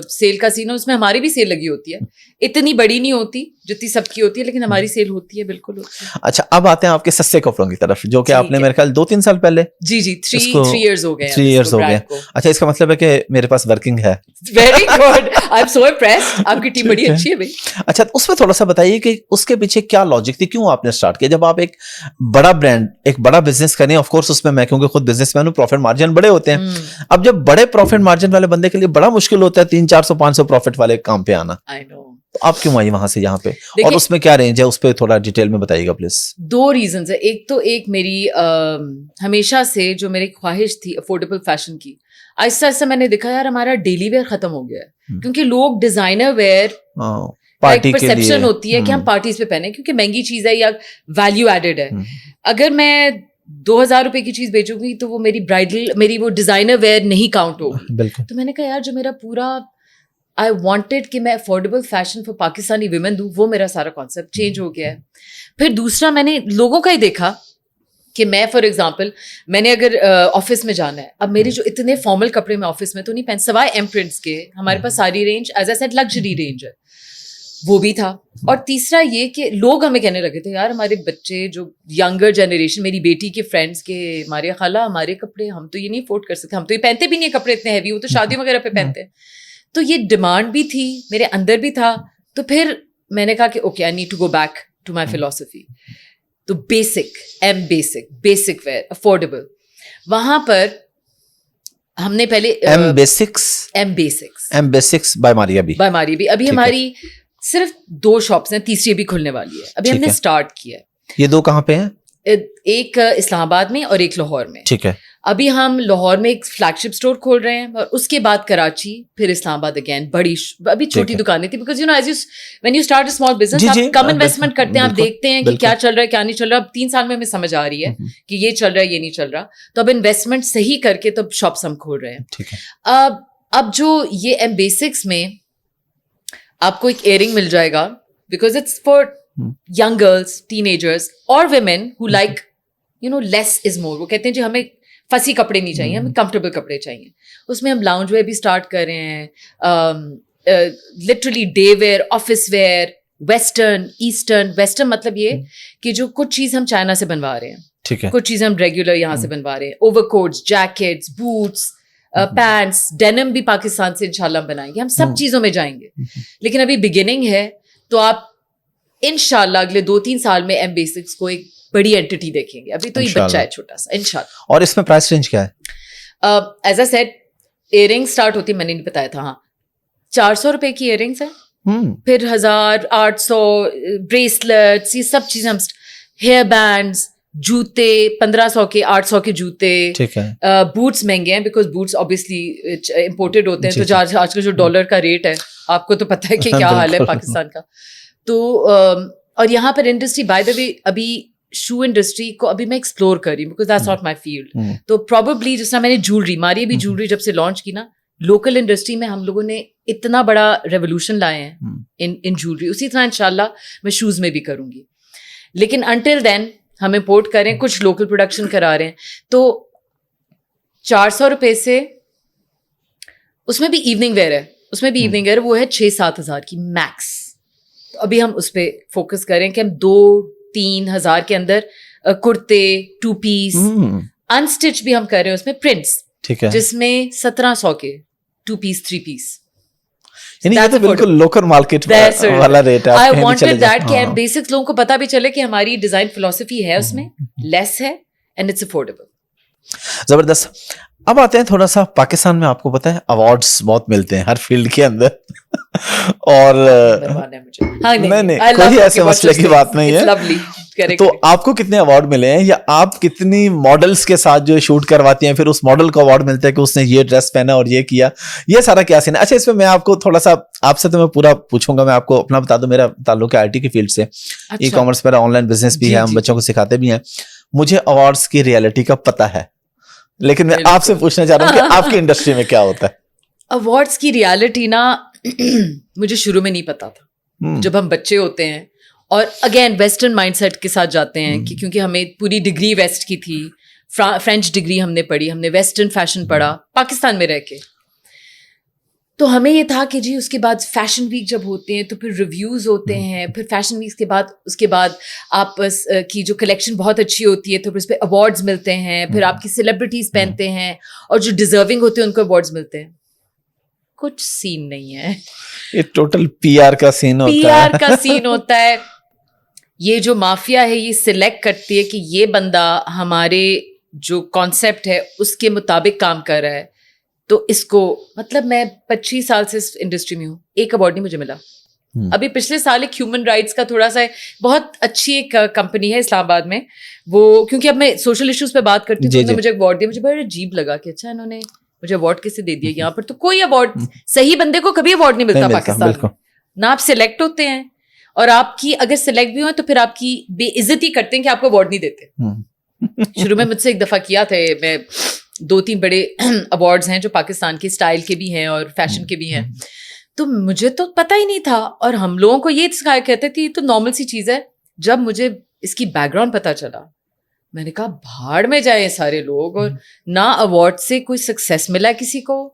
سیل کا سین, اس میں ہماری بھی سیل لگی ہوتی ہے. اتنی بڑی نہیں ہوتی جتنی سب کی ہوتی ہے, لیکن ہماری سیل ہوتی ہے, بالکل ہوتی ہے. اچھا, اب آتے ہیں آپ کے سستے کپڑوں کی طرف, جو کہ آپ نے میرے خیال 2-3 سال پہلے, جی 3 ایئرز ہو گئے. 3 ایئرز ہو گئے. اچھا, اس کا مطلب ہے کہ میرے پاس ورکنگ ہے. Very good, I am so impressed, آپ کی ٹیم بڑی اچھی ہے بھائی. اچھا, اس میں تھوڑا سا بتائیے کہ اس کے پیچھے کیا لاجک تھی, کیوں آپ نے اسٹارٹ کیا؟ جب آپ ایک بڑا برانڈ, ایک بڑا بزنس کریں, آف کورس اس میں کیونکہ خود بزنس مین ہوں, پروفٹ مارجن بڑے ہوتے ہیں. اب جب بڑے پروفٹ مارجن والے بندے کے لیے بڑا مشکل ہوتا ہے 300-400-500 پروفٹ والے کام پہ آنا, تو آپ کیوں آئی وہاں سے یہاں پہ, اور اس میں کیا رینج ہے, اس پہ تھوڑا ڈیٹیل میں بتائیے گا پلیز. 2 ریزنز ہے. ایک میری ہمیشہ سے جو میری خواہش تھی افورڈیبل فیشن کی, آہستہ آہستہ میں نے دیکھا یار ہمارا ڈیلی ویئر ختم ہو گیا ہے, کیونکہ لوگ ڈیزائنر ویئر ایک پرسیپشن ہوتی ہے کہ ہم پارٹیز پہ پہنے کیونکہ مہنگی چیز ہے یا ویلیو ایڈڈ ہے. اگر میں 2,000 روپے کی چیز بیچوں گی تو وہ میری وہ ڈیزائنر ویئر نہیں کاؤنٹ ہوگی. تو میں نے کہا یار جو میرا پورا آئی وانٹیڈ کہ میں affordable fashion for Pakistani women دوں, وہ میرا سارا کانسیپٹ چینج ہو گیا ہے. پھر دوسرا میں نے لوگوں کا ہی دیکھا کہ میں فار ایگزامپل میں نے اگر آفس میں جانا ہے, اب میرے جو اتنے فارمل کپڑے میں آفس میں تو نہیں پہن, سوائے ایم پرنٹس کے ہمارے پاس ساری range as a set luxury range ہے. وہ بھی تھا. اور تیسرا یہ کہ لوگ ہمیں کہنے لگے تھے یار ہمارے بچے جو ینگر جنریشن, میری بیٹی کے فرینڈس کے, ہمارے خالہ ہمارے کپڑے ہم تو یہ نہیں افورڈ کر سکتے, ہم تو یہ پہنتے بھی نہیں کپڑے اتنے ہیوی, وہ تو شادیوں وغیرہ پہ پہنتے ہیں. تو یہ ڈیمانڈ بھی تھی, میرے اندر بھی تھا. تو پھر میں نے کہا کہ okay I need to go back to my philosophy. تو بیسک ویئر افورڈیبل, وہاں پر ہم نے پہلے ایم بیسکس بائی ماریا بھی ابھی ہماری صرف 2 شاپس ہیں, تیسری بھی کھلنے والی ہے. ابھی ہم نے اسٹارٹ کیا ہے. یہ 2 کہاں پہ ہیں؟ ایک اسلام آباد میں اور ایک لاہور میں. ٹھیک ہے. ابھی ہم لاہور میں ایک فلیگ شپ اسٹور کھول رہے ہیں, اور اس کے بعد کراچی, پھر اسلام آباد اگین بڑی. ابھی چھوٹی دکانیں تھی, because you know as you when you start a small business آپ کم انویسٹمنٹ کرتے ہیں, آپ دیکھتے ہیں کہ کیا چل رہا ہے کیا نہیں چل رہا. اب 3 سال میں ہمیں سمجھ آ رہی ہے کہ یہ چل رہا ہے یہ نہیں چل رہا, تو اب انویسٹمنٹ صحیح کر کے تب شاپس ہم کھول رہے ہیں. ٹھیک ہے. اب جو یہ ایم بیسکس میں آپ کو ایک ایئرنگ مل جائے گا, because it's for young girls, teenagers اور ویمن ہو like you know less is more. وہ کہتے ہیں جو ہمیں فسی کپڑے نہیں چاہیے, ہمیں کمفرٹیبل کپڑے چاہیے. اس میں ہم لاؤنج ویئر بھی اسٹارٹ کر رہے ہیں, literally day where, office where, western, eastern. Western مطلب یہ کہ جو کچھ چیز ہم چائنا سے بنوا رہے ہیں, ٹھیک ہے, کچھ چیزیں ہم ریگولر یہاں سے بنوا رہے ہیں, overcoats, jackets, boots, pants, denim بھی پاکستان سے انشاءاللہ ہم بنائیں گے. ہم سب چیزوں میں جائیں گے, لیکن ابھی بگننگ ہے. تو آپ انشاءاللہ اگلے 2-3 سال میں ایم بیسکس کو ایک بڑی اینٹی دیکھیں گے. ابھی تو یہ بچہ ہے چھوٹا سا انشاءاللہ. اور اس میں پرائس رینج کیا ہے؟ As a set earring start ہوتی, میں نے نہیں بتایا تھا, ہاں 400 روپے کی ایئرنگس ہیں, پھر 1800 بریسلیٹس, یہ سب چیزیں ہم, ہیئر بینڈس, جوتے 1500 کے, 800 کے جوتے, بوٹس مہنگے ہیں بیکاز بوٹس obviously امپورٹڈ ہوتے ہیں. تو آج کل جو ڈالر کا ریٹ ہے آپ کو تو پتہ ہے کہ کیا حال ہے پاکستان کا. تو اور یہاں پر انڈسٹری بائی دا وے ابھی شو انڈسٹری کو ابھی میں ایکسپلور کر رہی ہوں, because that's not my field. تو پروبیبلی جس طرح میں نے جولری, ماری بھی جولری جب سے لانچ کی نا, لوکل انڈسٹری میں ہم لوگوں نے اتنا بڑا ریولیوشن لائے ہیں ان جولری. اسی طرح انشاءاللہ میں شوز میں بھی کروں گی, لیکن انٹل دین ہم امپورٹ کریں, کچھ لوکل پروڈکشن کرا رہے ہیں. تو 400 روپے سے, اس میں بھی ایوننگ ویئر ہے, اس میں بھی ایوننگ ویئر وہ ہے 6-7 ہزار کی میکس. تو ابھی ہم اس پہ فوکس کریں کہ ہم 2-3 ہزار کے اندر کرتے, 2 پیس, انسٹچ بھی ہم کر رہے ہیں اس میں پرنٹس, ٹھیک ہے, جس میں 1700 کے 2 پیس 3 پیس. یعنی یہ تو بالکل لوکل مارکیٹ والا ریٹ ہے. I wanted that کہ بیسکس لوگوں کو پتا بھی چلے کہ ہماری ڈیزائن فلسفی ہے, اس میں لیس ہے اینڈ اٹس افورڈیبل. زبردست. اب آتے ہیں تھوڑا سا پاکستان میں, آپ کو پتا ہے ایوارڈس بہت ملتے ہیں ہر فیلڈ کے اندر, اور نہیں کوئی ایسے مسئلے کی بات نہیں ہے. تو آپ کو کتنے ایوارڈ ملے ہیں, یا آپ کتنی ماڈلس کے ساتھ جو شوٹ کرواتی ہیں, پھر اس ماڈل کو ایوارڈ ملتا ہے کہ اس نے یہ ڈریس پہنا اور یہ کیا, یہ سارا کیا سین ہے؟ اچھا اس میں آپ کو تھوڑا سا, آپ سے تو میں پورا پوچھوں گا, میں آپ کو اپنا بتا دوں, میرا تعلق ہے IT کی فیلڈ سے, ای کامرس میرا آن لائن بزنس بھی ہے, ہم بچوں کو سکھاتے بھی ہیں. مجھے ایوارڈس کی ریئلٹی کا پتہ ہے, لیکن میں آپ سے پوچھنا چاہ رہا ہوں کہ آپ کی انڈسٹری میں کیا ہوتا ہے؟ ایوارڈس کی ریالٹی نا مجھے شروع میں نہیں پتا تھا, جب ہم بچے ہوتے ہیں, اور اگین ویسٹرن مائنڈ سیٹ کے ساتھ جاتے ہیں کہ کیونکہ ہمیں پوری ڈگری ویسٹ کی تھی, فرینچ ڈگری ہم نے پڑھی, ہم نے ویسٹرن فیشن پڑھا پاکستان میں رہ کے. تو ہمیں یہ تھا کہ جی اس کے بعد فیشن ویک جب ہوتے ہیں تو پھر ریویوز ہوتے ہیں, پھر فیشن ویک کے بعد اس کے بعد آپ کی جو کلیکشن بہت اچھی ہوتی ہے تو پھر اس پہ ایوارڈز ملتے ہیں, پھر آپ کی سیلیبریٹیز پہنتے ہیں, اور جو ڈیزرونگ ہوتے ہیں ان کو ایوارڈز ملتے ہیں. کچھ سین نہیں ہے, یہ ٹوٹل PR کا سین ہوتا ہے. PR کا سین ہوتا ہے. یہ جو مافیا ہے یہ سلیکٹ کرتی ہے کہ یہ بندہ ہمارے جو کانسیپٹ ہے اس کے مطابق کام کر رہا ہے, تو اس کو, مطلب میں 25 سال سے اس انڈسٹری میں ہوں, ایک ایوارڈ نہیں مجھے ملا. ابھی پچھلے سال ایک ہیومن رائٹس کا تھوڑا سا بہت اچھی ایک کمپنی ہے اسلام آباد میں, وہ کیونکہ اب میں سوشل ایشوز پہ بات کرتی ہوں, تو انہوں نے مجھے ایوارڈ دیا. مجھے بڑا عجیب لگا کہ اچھا انہوں نے مجھے ایوارڈ کیسے دے دیا یہاں پر. تو کوئی ایوارڈ, صحیح بندے کو کبھی ایوارڈ نہیں ملتا پاکستان میں, نہ آپ سلیکٹ ہوتے ہیں, اور آپ کی اگر سلیکٹ بھی ہو تو پھر آپ کی بے عزتی کرتے ہیں کہ آپ کو ایوارڈ نہیں دیتے. شروع میں مجھ سے ایک دفعہ کیا تھا, میں 2-3 بڑے ایوارڈز ہیں جو پاکستان کے اسٹائل کے بھی ہیں اور فیشن کے بھی ہیں, تو مجھے تو پتہ ہی نہیں تھا, اور ہم لوگوں کو یہ سکھایا کہتے تھے یہ تو نارمل سی چیز ہے. جب مجھے اس کی بیک گراؤنڈ پتہ چلا, میں نے کہا بھاڑ میں جائے سارے لوگ, اور نہ ایوارڈ سے کوئی سکسیس ملا کسی کو,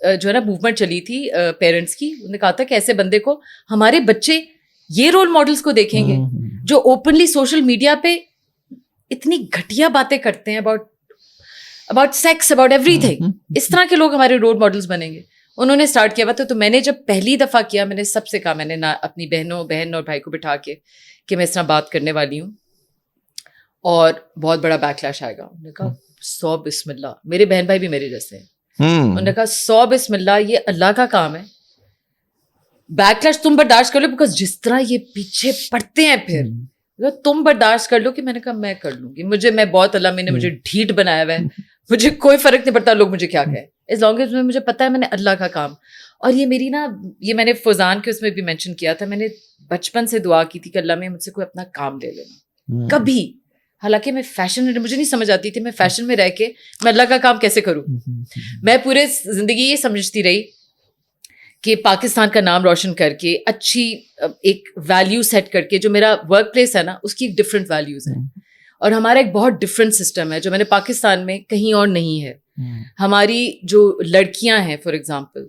جو ہے نا موومنٹ چلی تھی پیرنٹس کی, انہوں نے کہا تھا کہ ایسے بندے کو ہمارے بچے یہ رول ماڈلس کو دیکھیں گے جو اوپنلی سوشل میڈیا پہ اتنی گھٹیا باتیں کرتے ہیں about sex, about everything, اس طرح کے لوگ ہمارے رول ماڈلس بنیں گے. انہوں نے اسٹارٹ کیا ہوا تھا. تو میں نے جب پہلی دفعہ کیا, میں نے سب سے کہا, میں نے اپنی بہن اور بھائی کو بٹھا کے کہ میں اس طرح بات کرنے والی ہوں اور بہت بڑا بیک لیش آئے گا. انہوں نے کہا 100 بسم اللہ. میرے بہن بھائی بھی میرے جیسے ہیں. انہوں نے کہا 100 بسم اللہ, یہ اللہ کا کام ہے, بیک لیش تم برداشت کر لو, بیکاز جس طرح یہ پیچھے پڑتے ہیں پھر تم برداشت کر لو. کہ میں نے کہا میں کر لوں گی, میں بہت اللہ میں نے مجھے ڈھیٹ بنایا ہوا ہے, مجھے کوئی فرق نہیں پڑتا لوگ مجھے کیا کہیں, as long as مجھے پتا ہے میں نے اللہ کا کام. اور یہ میری نا, یہ میں نے فوزان کے اس میں بھی مینشن کیا تھا, میں نے بچپن سے دعا کی تھی کہ اللہ میں مجھ سے کوئی اپنا کام لے لینا کبھی. حالانکہ میں فیشن, مجھے نہیں سمجھ آتی تھی میں فیشن میں رہ کے میں اللہ کا کام کیسے کروں. میں پورے زندگی یہ سمجھتی رہی کہ پاکستان کا نام روشن کر کے اچھی ایک ویلیو سیٹ کر کے, جو میرا ورک پلیس ہے نا اس کی ایک ڈفرینٹ ویلیوز ہیں, اور ہمارا ایک بہت ڈفرینٹ سسٹم ہے جو میں نے پاکستان میں کہیں اور نہیں ہے. ہماری جو لڑکیاں ہیں فار ایگزامپل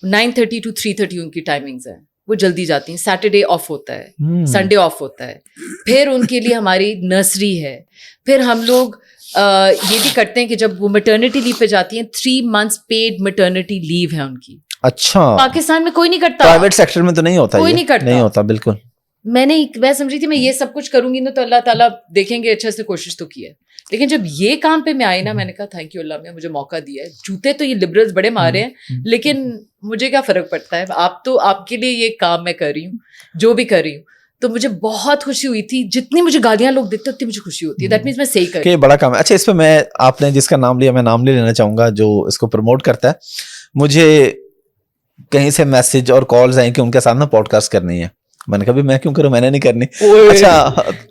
9:30 to 3:30 ان کی ٹائمنگز ہیں, وہ جلدی جاتی ہیں, سیٹرڈے آف ہوتا ہے, سنڈے آف ہوتا ہے, پھر ان کے لیے ہماری نرسری ہے, پھر ہم لوگ یہ بھی کرتے ہیں کہ جب وہ میٹرنٹی لیو پہ جاتی ہیں 3 months پیڈ میٹرنٹی لیو ہے ان کی. اچھا, پاکستان میں کوئی نہیں کرتا, پرائیویٹ سیکٹر میں تو نہیں ہوتا, کوئی نہیں کرتا, نہیں ہوتا بالکل. میں سمجھی تھی میں یہ سب کچھ کروں گی نا تو اللہ تعالیٰ دیکھیں گے, اچھا سے کوشش تو کی ہے. لیکن جب یہ کام پہ میں آئی نا, میں نے کہا تھینک یو اللہ نے مجھے موقع دیا ہے. جوتے تو یہ لبرلز بڑے مارے ہیں, لیکن مجھے کیا فرق پڑتا ہے, آپ کے لیے یہ کام میں کر رہی ہوں جو بھی کر رہی ہوں. تو مجھے بہت خوشی ہوئی تھی, جتنی مجھے گالیاں لوگ دیتے اتنی مجھے خوشی ہوتی ہے. دیٹ مینس میں صحیح کر, یہ بڑا کام ہے. اچھا اس پہ آپ نے جس کا نام لیا, میں نام نہیں لینا چاہوں گا, جو اس کو پروموٹ کرتا ہے, مجھے کہیں سے میسج اور کالز آئیں کہ ان کے ساتھ نا پوڈ کاسٹ کرنی ہے. میں نے کہا میں کیوں کروں, میں نے نہیں کرنی. اچھا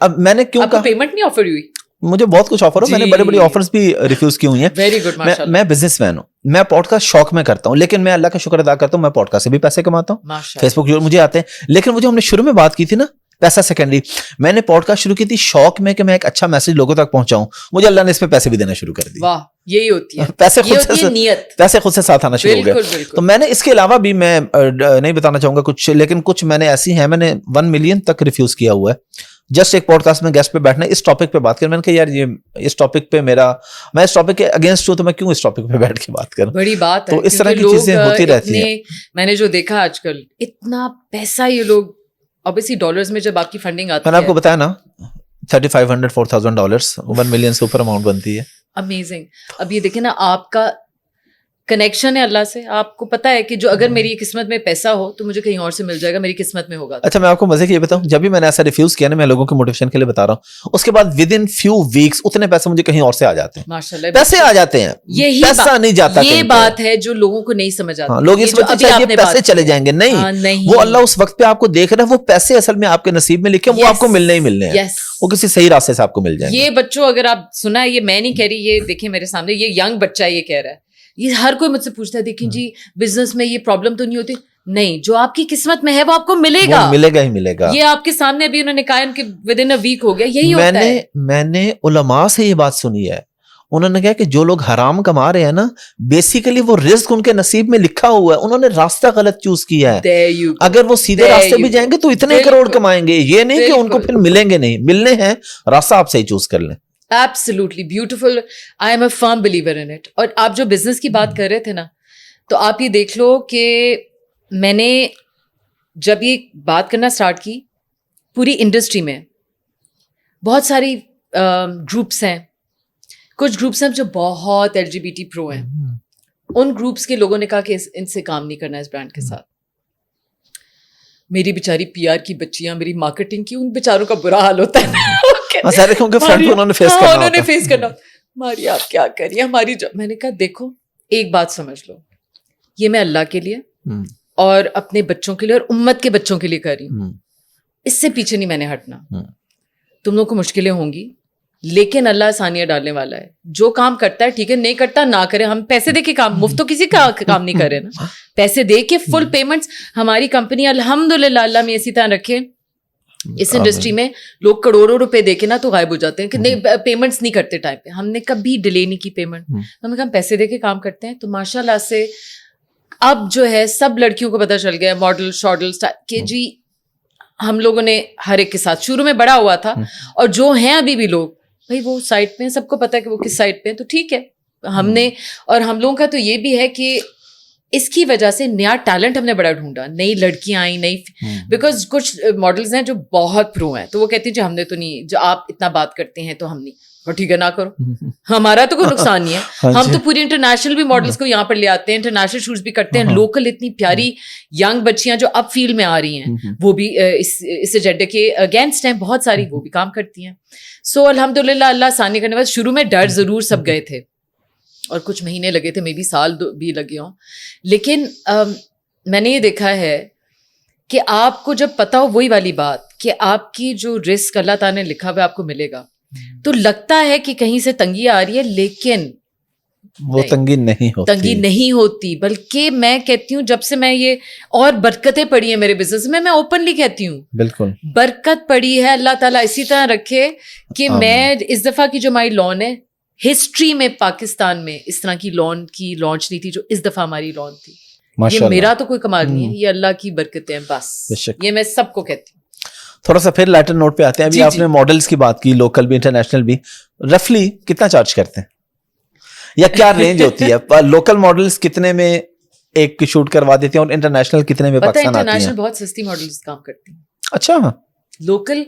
اب میں نے کیوں کہا, پیمنٹ نہیں آفر ہوئی, مجھے بہت کچھ آفر ہو, میں نے بڑی بڑی آفرز بھی ریفیوز کی ہوئی ہیں. ویری گڈ, میں بزنس مین ہوں, میں پوڈ کاسٹ شوق میں کرتا ہوں, لیکن میں اللہ کا شکر ادا کرتا ہوں میں پوڈ کاسٹ سے بھی پیسے کماتا ہوں, فیس بک مجھے آتے ہیں. لیکن مجھے ہم نے شروع میں بات کی تھی نا پیسہ سیکنڈری, میں نے پوڈ کاسٹ شروع کی تھی شوق میں کہ میں ایک اچھا میسج لوگوں تک پہنچاؤں. مجھے اللہ نے اس پہ پیسے بھی دینا شروع کر دیے. واہ, یہی ہوتی ہے, پیسے خود سے ساتھ آنا شروع ہو گئے. تو میں نے اس کے علاوہ بھی, میں نہیں بتانا چاہوں گا کچھ, لیکن کچھ میں نے ایسی ہیں, میں نے 1 million تک ریفیوز کیا ہوا ہے جسٹ ایک پوڈ کاسٹ میں گیسٹ پہ بیٹھنا, اس ٹاپک پہ بات کریں. میں نے کہا یار یہ اس ٹاپک پہ میں اس ٹاپک کے اگینسٹ ہوں, تو میں کیوں اس ٹاپک پہ بیٹھ کے بات کروں. بڑی بات ہے, تو اس طرح کی چیزیں ہوتی رہتی ہیں. میں نے جو دیکھا آج کل اتنا پیسہ یہ لوگ, obviously ڈالرز میں جب آپ کی فنڈنگ آتی ہے, میں نے آپ کو بتایا نا $3,500-4,000 1 million سے اوپر اماؤنٹ بنتی ہے. امیزنگ. اب یہ دیکھیں نا, آپ کا کنیکشن ہے اللہ سے, آپ کو پتا ہے کہ جو اگر میری قسمت میں پیسہ ہو تو مجھے کہیں اور سے مل جائے گا, میری قسمت میں ہوگا. اچھا میں آپ کو مزے کی یہ بتاؤں, جب بھی میں نے ایسا ریفیوز کیا نا, میں لوگوں کے موٹیویشن کے لیے بتا رہا ہوں, اس کے بعد ودن فیو ویکس اتنے پیسے مجھے کہیں اور سے آ جاتے ہیں. ماشاءاللہ پیسے آ جاتے ہیں, پیسہ نہیں جاتا. یہ بات ہے جو لوگوں کو نہیں سمجھ آتی. لوگ اس وقت چاہیے پیسے چلے جائیں گے, نہیں, وہ اللہ اس وقت پہ آپ کو دیکھ رہا ہے, وہ پیسے اصل میں آپ کے نصیب میں لکھے, وہ آپ کو ملنے ہی ملنے ہیں, وہ کسی صحیح راستے سے آپ کو مل جائیں گے. یہ بچوں اگر آپ سنا, یہ میں نہیں کہہ رہی, یہ دیکھیں میرے سامنے یہ ینگ بچہ یہ کہہ رہا ہے, یہ ہر کوئی مجھ سے پوچھتا ہے دیکھیں جی بزنس میں یہ پرابلم تو نہیں ہوتی. نہیں, جو آپ کی قسمت میں ہے وہ آپ کو ملے گا, ملے گا ہی ملے گا. یہ آپ کے سامنے ابھی انہوں نے کہا کہ ود ان اے ویک ہو گیا, یہی ہوتا ہے. میں نے علماء سے یہ بات سنی ہے, انہوں نے کہا کہ جو لوگ حرام کما رہے ہیں نا, بیسیکلی وہ رزق ان کے نصیب میں لکھا ہوا ہے, انہوں نے راستہ غلط چوز کیا ہے. اگر وہ سیدھے راستے بھی جائیں گے تو اتنے کروڑ کمائیں گے, یہ نہیں کہ ان کو پھر ملیں گے نہیں, ملنے ہیں, راستہ آپ صحیح چوز کر لیں. Absolutely beautiful. I am a firm believer in it. اور آپ جو بزنس کی بات کر رہے تھے نا, تو آپ یہ دیکھ لو کہ میں نے جب یہ بات کرنا اسٹارٹ کی, پوری انڈسٹری میں بہت ساری گروپس ہیں, کچھ گروپس ہیں جو بہت LGBT پرو ہیں, ان گروپس کے لوگوں نے کہا کہ ان سے کام نہیں کرنا اس برانڈ کے ساتھ. میری بیچاری PR کی بچیاں, میری مارکیٹنگ کی, ان بیچاروں کا برا حال ہوتا ہے. انہوں نے فیس کرنا, ماری آپ کیا کریے ہماری جب. میں نے کہا دیکھو ایک بات سمجھ لو, یہ میں اللہ کے لیے اور اپنے بچوں کے لیے اور امت کے بچوں کے لیے کر رہی ہوں, اس سے پیچھے نہیں میں نے ہٹنا. تم لوگوں کو مشکلیں ہوں گی, لیکن اللہ آسانیاں ڈالنے والا ہے. جو کام کرتا ہے ٹھیک ہے, نہیں کرتا نہ کرے. ہم پیسے دے کے کام, مفت تو کسی کا کام نہیں کر رہے نا, پیسے دے کے فل پیمنٹس. ہماری کمپنی الحمدللہ, اللہ میں اسی طرح رکھے, اس انڈسٹری میں لوگ کروڑوں روپے دے کے نا تو غائب ہو جاتے ہیں کہ نہیں پیمنٹس نہیں کرتے ٹائم پہ. ہم نے کبھی ڈیلے نہیں کی پیمنٹ, ہم پیسے دے کے کام کرتے ہیں. تو ماشاء اللہ سے اب جو ہے سب لڑکیوں کو پتہ چل گیا ماڈل شاڈل کہ جی ہم لوگوں نے ہر ایک کے ساتھ شروع میں بڑا ہوا تھا, اور جو ہیں ابھی بھی لوگ بھائی وہ سائٹ پہ ہیں, سب کو پتا ہے کہ وہ کس سائٹ پہ ہیں, تو ٹھیک ہے ہم نے. اور ہم لوگوں کا تو یہ بھی ہے کہ اس کی وجہ سے نیا ٹیلنٹ ہم نے بڑا ڈھونڈا, نئی لڑکیاں آئیں, نئی, بیکاز کچھ ماڈلز ہیں جو بہت پرو ہیں, تو وہ کہتی ہیں جو ہم نے تو نہیں, جو آپ اتنا بات کرتے ہیں تو ہم نہیں, اور ٹھیک ہے نہ کرو, ہمارا تو کوئی نقصان نہیں ہے, ہم تو پوری انٹرنیشنل بھی ماڈلس کو یہاں پر لے آتے ہیں, انٹرنیشنل شوٹس بھی کرتے ہیں, لوکل اتنی پیاری ینگ بچیاں جو اب فیلڈ میں آ رہی ہیں وہ بھی اس ایجنڈے کے اگینسٹ ہیں, بہت ساری وہ بھی کام کرتی ہیں. سو الحمدللہ اللہ آسانی کرنے والے. شروع میں ڈر ضرور سب گئے تھے اور کچھ مہینے لگے تھے, مے بی سال بھی لگے ہوں, لیکن میں نے یہ دیکھا ہے کہ آپ کو جب پتا ہو وہی والی بات کہ آپ کی جو رسک اللہ تعالیٰ نے لکھا ہوا آپ کو ملے گا, تو لگتا ہے کہ کہیں سے تنگی آ رہی ہے, لیکن وہ تنگی نہیں ہوتی, بلکہ میں کہتی ہوں جب سے میں یہ, اور برکتیں پڑی ہیں میرے بزنس میں اوپنلی کہتی ہوں, بالکل برکت پڑی ہے, اللہ تعالیٰ اسی طرح رکھے کہ میں اس دفعہ کی جو ہماری لان ہے, ہسٹری میں پاکستان میں اس طرح کی لان کی لانچ نہیں تھی جو اس دفعہ ہماری لان تھی. یہ میرا تو کوئی کمال نہیں ہے, یہ اللہ کی برکتیں ہیں بس, یہ میں سب کو کہتی ہوں. تھوڑا سا پھر لائٹر نوٹ پہ آتے ہیں. ابھی آپ نے ماڈلز کی بات کی, لوکل بھی انٹرنیشنل بھی, رفلی کتنا چارج کرتے ہیں یا کیا رینج ہوتی ہے؟ لوکل ماڈلز کتنے میں ایک شوٹ کروا دیتے ہیں اور انٹرنیشنل کتنے میں پاکستان آتی ہیں؟ انٹرنیشنل بہت سستی ماڈلز کام کرتی ہیں. اچھا, لوکل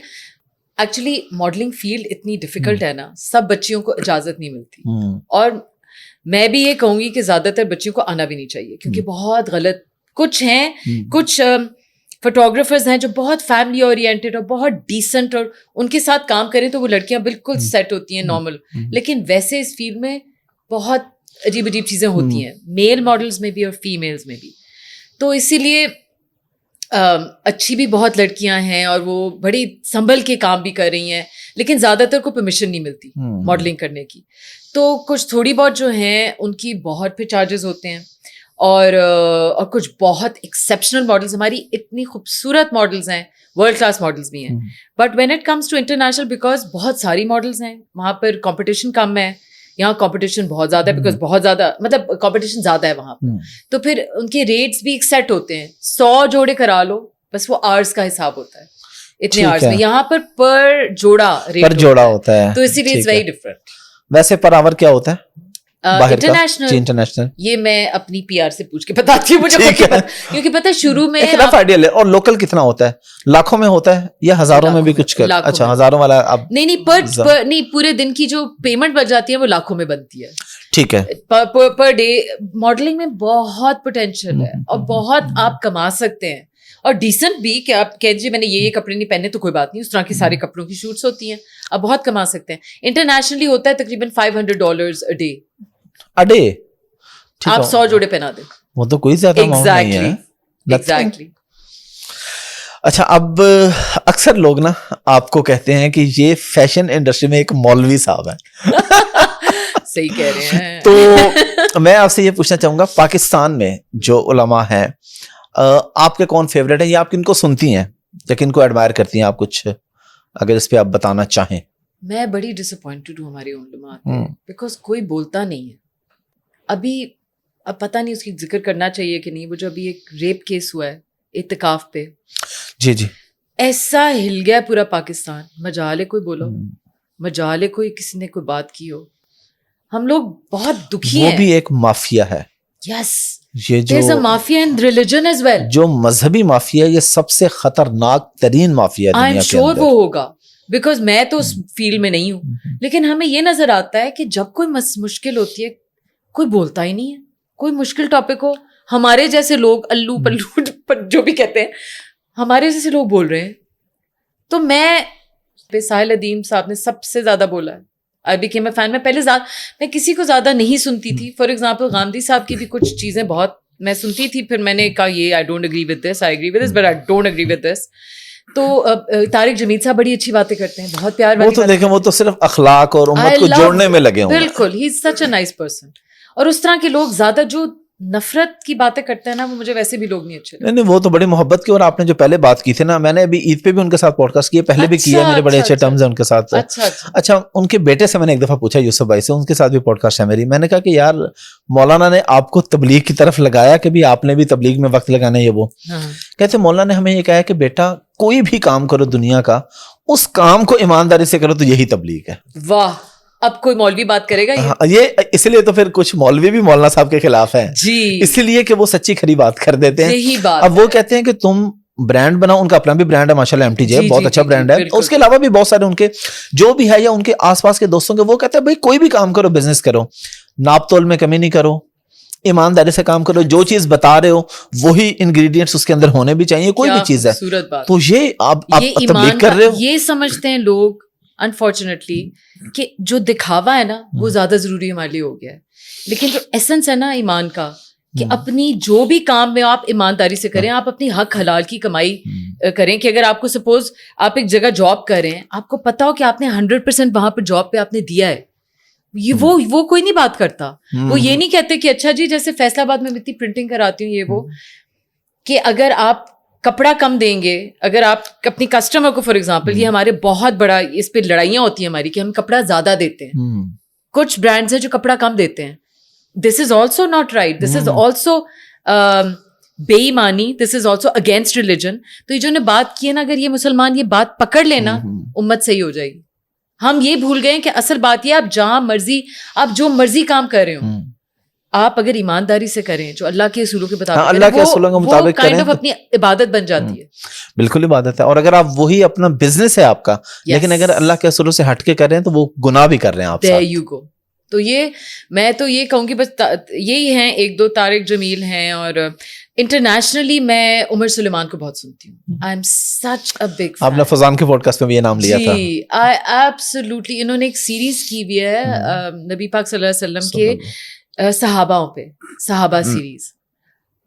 ایکچولی ماڈلنگ فیلڈ اتنی ڈیفیکلٹ ہے نا, سب بچیوں کو اجازت نہیں ملتی, اور میں بھی یہ کہوں گی کہ زیادہ تر بچیوں کو آنا بھی نہیں چاہیے, کیونکہ بہت غلط کچھ ہیں, کچھ فوٹوگرافرز ہیں جو بہت فیملی اورینٹیڈ اور بہت ڈیسنٹ, اور ان کے ساتھ کام کریں تو وہ لڑکیاں بالکل سیٹ ہوتی ہیں نارمل, لیکن ویسے اس فیلڈ میں بہت عجیب عجیب چیزیں ہوتی ہیں, میل ماڈلز میں بھی اور فیمیلز میں بھی. تو اسی لیے اچھی بھی بہت لڑکیاں ہیں اور وہ بڑی سنبھل کے کام بھی کر رہی ہیں, لیکن زیادہ تر کو پرمیشن نہیں ملتی ماڈلنگ کرنے کی. تو کچھ تھوڑی بہت جو ہیں ان کی بہت پھر چارجز ہوتے ہیں, اور کچھ بہت ایکسیپشنل ماڈلز, ہماری اتنی خوبصورت ماڈلز ہیں, ورلڈ کلاس ماڈلز بھی ہیں, but when it comes to international, because بہت ساری ماڈلز ہیں وہاں پر کمپٹیشن کم ہے, یہاں کمپٹیشن بہت زیادہ ہے, بیکاز بہت زیادہ مطلب کمپٹیشن زیادہ ہے وہاں پر, تو پھر ان کے ریٹس بھی ایک سیٹ ہوتے ہیں, 100 جوڑے کرا لو بس, وہ آرز کا حساب ہوتا ہے اتنے آرز میں, یہاں پر جوڑا ریٹ ہوتا ہے, تو اسی لیے اٹس ویری ڈفرنٹ. ویسے پر آور کیا ہوتا ہے انٹرنیشنل؟ یہ میں اپنی پی آر سے پوچھ کے بتاتی ہوں, مجھے کیونکہ پتا شروع میں ایک رف آئیڈیا لے. اور لوکل کتنا ہوتا ہے؟ لاکھوں میں ہوتا ہے یا ہزاروں میں بھی کچھ؟ اچھا, ہزاروں والا. اب نہیں, پورے دن کی جو پیمنٹ بچ جاتی ہے وہ لاکھوں میں بنتی ہے. ٹھیک ہے, پر ڈے ماڈلنگ میں بہت پوٹینشیل ہے اور بہت آپ کما سکتے ہیں, اور ڈیسنٹ بھی, کہ آپ کہہ دیجیے میں نے یہ کپڑے نہیں پہنے تو کوئی بات نہیں, اس طرح کے سارے کپڑوں کی شوٹس ہوتی ہیں, آپ بہت کما سکتے ہیں. انٹرنیشنلی ہوتا ہے تقریباً $500 a day. آپ 100 جوڑے پہنا دیں, وہ تو کوئی زیادہ نہیں ہے. ایگزیکٹلی. اچھا, اب اکثر لوگ نا آپ کو کہتے ہیں کہ یہ فیشن انڈسٹری میں ایک مولوی صاحب ہے. صحیح کہہ رہے ہیں. تو میں آپ سے یہ پوچھنا چاہوں گا, پاکستان میں جو علماء ہیں آپ کے کون فیوریٹ ہیں, یا آپ کن کو سنتی ہیں یا کن کو ایڈمائر کرتی ہیں آپ؟ کچھ اگر اس پہ آپ بتانا چاہیں. میں بڑی ڈس اپوائنٹڈ ہوں ہمارے علماء پہ, بیکاز کوئی بولتا نہیں ہے. ابھی اب پتہ نہیں اس کی ذکر کرنا چاہیے کہ نہیں, وہ جو ابھی ایک ریپ کیس ہوا ہے اعتکاف پہ, جی جی, ایسا ہل گیا پورا پاکستان. مجالے کوئی بولو, مجالے کوئی کسی نے کوئی بات کی ہو, ہم لوگ بہت دکھی ہیں. وہ بھی ایک مافیا ہے. یس, یہ جو mafia in religion as well, جو مذہبی مافیا, یہ سب سے خطرناک ترین مافیا ہے دنیا کے اندر. وہ ہوگا, بیکاز میں تو اس فیلڈ میں نہیں ہوں, لیکن ہمیں یہ نظر آتا ہے کہ جب کوئی مشکل ہوتی ہے کوئی بولتا ہی نہیں ہے. کوئی مشکل ٹاپک ہو, ہمارے جیسے لوگ الو پلو جو بھی کہتے ہیں, ہمارے جیسے لوگ بول رہے ہیں. تو میں ساحل ادیم صاحب نے سب سے زیادہ بولا ہے, آئی بیکیم اے فین. میں پہلے میں کسی کو زیادہ نہیں سنتی تھی. فار ایگزامپل گاندھی صاحب کی بھی کچھ چیزیں بہت میں سنتی تھی, پھر میں نے کہا یہ I don't agree with this, I agree with this but I don't agree with this. تو طارق جمیل صاحب بڑی اچھی باتیں کرتے ہیں, بہت پیار والی. وہ تو دیکھیں, وہ تو صرف اخلاق اور امت کو جوڑنے میں لگے ہوں. بالکل, ہی از سچ اے نائس پرسن. اور اس طرح کے لوگ زیادہ جو نفرت کی باتیں کرتے ہیں نا, وہ مجھے ویسے بھی لوگ نہیں اچھے. نہیں وہ تو بڑی محبت کی. اور آپ نے جو پہلے بات کی تھی نا, میں نے ابھی عید پہ بھی ان کے ساتھ پوڈ کاسٹ کیا, پہلے بھی کیا, میرے بڑے اچھے ٹرمز ہیں ان کے ساتھ. اچھا ان کے بیٹے سے میں نے ایک دفعہ پوچھا, یوسف بھائی سے, ان کے ساتھ بھی پوڈ کاسٹ ہے میری, میں نے کہا کہ یار مولانا نے آپ کو تبلیغ کی طرف لگایا کہ بھی آپ نے بھی تبلیغ میں وقت لگانا ہے, یہ وہ کہتے مولانا نے ہمیں یہ کہا کہ بیٹا کوئی بھی کام کرو دنیا کا, اس کام کو ایمانداری سے کرو تو یہی تبلیغ ہے. واہ, اب کوئی مولوی بات کرے گا یہ اس لیے تو پھر کچھ مولوی بھی مولانا صاحب کے خلاف ہیں جی, اسی لیے کہ وہ سچی کھری بات کر دیتے ہیں. یہی بات. اب وہ کہتے ہیں کہ تم برانڈ بناؤ, ان کا اپنا بھی برانڈ ہے ماشاءاللہ, ایم ٹی جے بہت اچھا برانڈ ہے. اس کے علاوہ بھی بہت سارے ان کے جو بھی ہے یا ان کے آس پاس کے دوستوں کے, وہ کہتے ہیں بھائی کوئی بھی کام کرو, بزنس کرو, ناپ تول میں کمی نہیں کرو, ایمانداری سے کام کرو, جو چیز بتا رہے ہو وہی انگریڈینٹس اس کے اندر ہونے بھی چاہیے, کوئی بھی چیز ہے. تو یہ آپ تبلیغ کر رہے ہو. یہ سمجھتے ہیں لوگ انفارچونیٹلی کہ جو دکھاوا ہے نا وہ زیادہ ضروری ہمارے لیے ہو گیا ہے, لیکن جو ایسنس ہے نا ایمان کا, کہ اپنی جو بھی کام میں آپ ایمانداری سے کریں, آپ اپنی حق حلال کی کمائی کریں. کہ اگر آپ کو سپوز آپ ایک جگہ جاب کر رہے ہیں, آپ کو پتا ہو کہ آپ نے 100% وہاں پہ جاب پہ آپ نے دیا ہے, وہ کوئی نہیں بات کرتا. وہ یہ نہیں کہتے کہ اچھا جی جیسے فیصل آباد میں اتنی پرنٹنگ کراتی ہوں یہ وہ, کہ اگر آپ کپڑا کم دیں گے, اگر آپ اپنی کسٹمر کو فار ایگزامپل, یہ ہمارے بہت بڑا اس پہ لڑائیاں ہوتی ہیں ہماری کہ ہم کپڑا زیادہ دیتے ہیں. کچھ برانڈز ہیں جو کپڑا کم دیتے ہیں. This is also not right, this is also بے ایمانی, this is also against religion. تو یہ جو نے بات کی ہے نا, اگر یہ مسلمان یہ بات پکڑ لینا, امت صحیح ہو جائے گی. ہم یہ بھول گئے کہ اصل بات یہ, آپ جہاں مرضی, آپ جو مرضی کام کر رہے ہو, آپ اگر ایمانداری سے کریں, جو اللہ کے اصولوں کے مطابق, اللہ کے اصولوں کے مطابق کریں, اپنی عبادت بن جاتی ہے. بالکل عبادت ہے. اور اگر آپ وہی اپنا بزنس ہے آپ کا, لیکن اگر اللہ کے اصولوں سے ہٹ کے کر رہے ہیں تو وہ گناہ بھی کر رہے ہیں آپ ساتھ. There you go. تو یہ میں تو یہ کہوں گی بس یہی ہیں, ایک دو طارق جمیل ہیں, اور انٹرنیشنلی میں عمر سلیمان کو بہت سنتی ہوں. I am such a big fan. آپ نے فضان کے پوڈ کاسٹ میں بھی یہ نام لیا تھا. جی, آئی ایبسلیوٹلی. انہوں نے ایک سیریز کی بھی ہے نبی پاک صلی اللہ علیہ وسلم کے صحاباؤں پہ, صحابہ سیریز.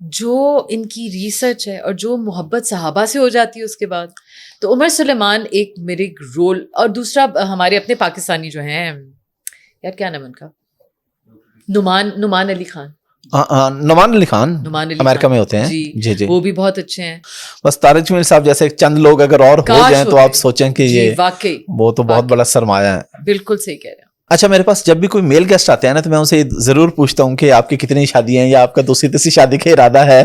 جو ان کی ریسرچ ہے اور جو محبت صحابہ سے ہو جاتی ہے اس کے بعد, تو عمر سلیمان ایک میرے رول. اور دوسرا ہمارے اپنے پاکستانی جو ہیں, یار کیا نام ان کا, نعمان علی خان. نعمان علی خان امریکہ میں ہوتے ہیں. جی جی, وہ بھی بہت اچھے ہیں. بس طارق جمیل صاحب جیسے چند لوگ اگر اور ہو جائیں تو آپ سوچیں کہ یہ واقعی وہ تو بہت بڑا سرمایہ ہے. بالکل صحیح کہہ رہے ہیں. اچھا, میرے پاس جب بھی کوئی میل گیسٹ آتے ہیں نا, تو میں ان سے ضرور پوچھتا ہوں کہ آپ کی کتنی شادی ہیں, یا آپ کا دوسری تیسری شادی کا ارادہ ہے.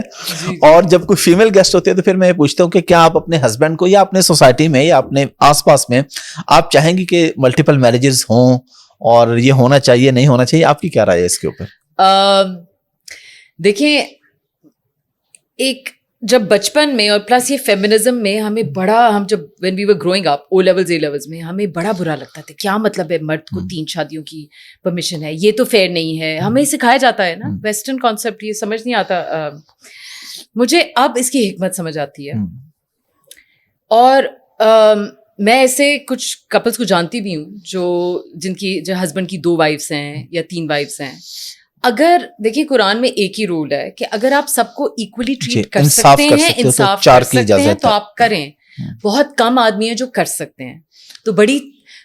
اور جب کوئی فیمیل گیسٹ ہوتے ہیں تو پھر میں یہ پوچھتا ہوں کہ کیا آپ اپنے ہسبینڈ کو, یا اپنے سوسائٹی میں یا اپنے آس پاس میں آپ چاہیں گی کہ ملٹیپل میرجز ہوں, اور یہ ہونا چاہیے نہیں ہونا چاہیے, آپ کی کیا رائے ہے اس کے اوپر؟ دیکھیں, ایک جب بچپن میں, اور پلس یہ فیمنزم میں ہمیں بڑا, ہم جب when we were growing up, O levels A levels میں, ہمیں بڑا برا لگتا تھا. کیا مطلب ہے مرد کو 3 شادیوں کی پرمیشن ہے, یہ تو فیئر نہیں ہے. ہمیں سکھایا جاتا ہے نا ویسٹرن کانسیپٹ, یہ سمجھ نہیں آتا. مجھے اب اس کی حکمت سمجھ آتی ہے. اور میں ایسے کچھ کپلس کو جانتی بھی ہوں جن کی ہسبینڈ کی 2 وائفس ہیں یا 3 وائفس ہیں. اگر دیکھیے قرآن میں ایک ہی رول ہے کہ اگر آپ سب کو ایکولی ٹریٹ کر سکتے ہیں, انصاف کر سکتے ہیں, تو آپ کریں. بہت کم آدمی ہیں جو کر سکتے ہیں. تو بڑی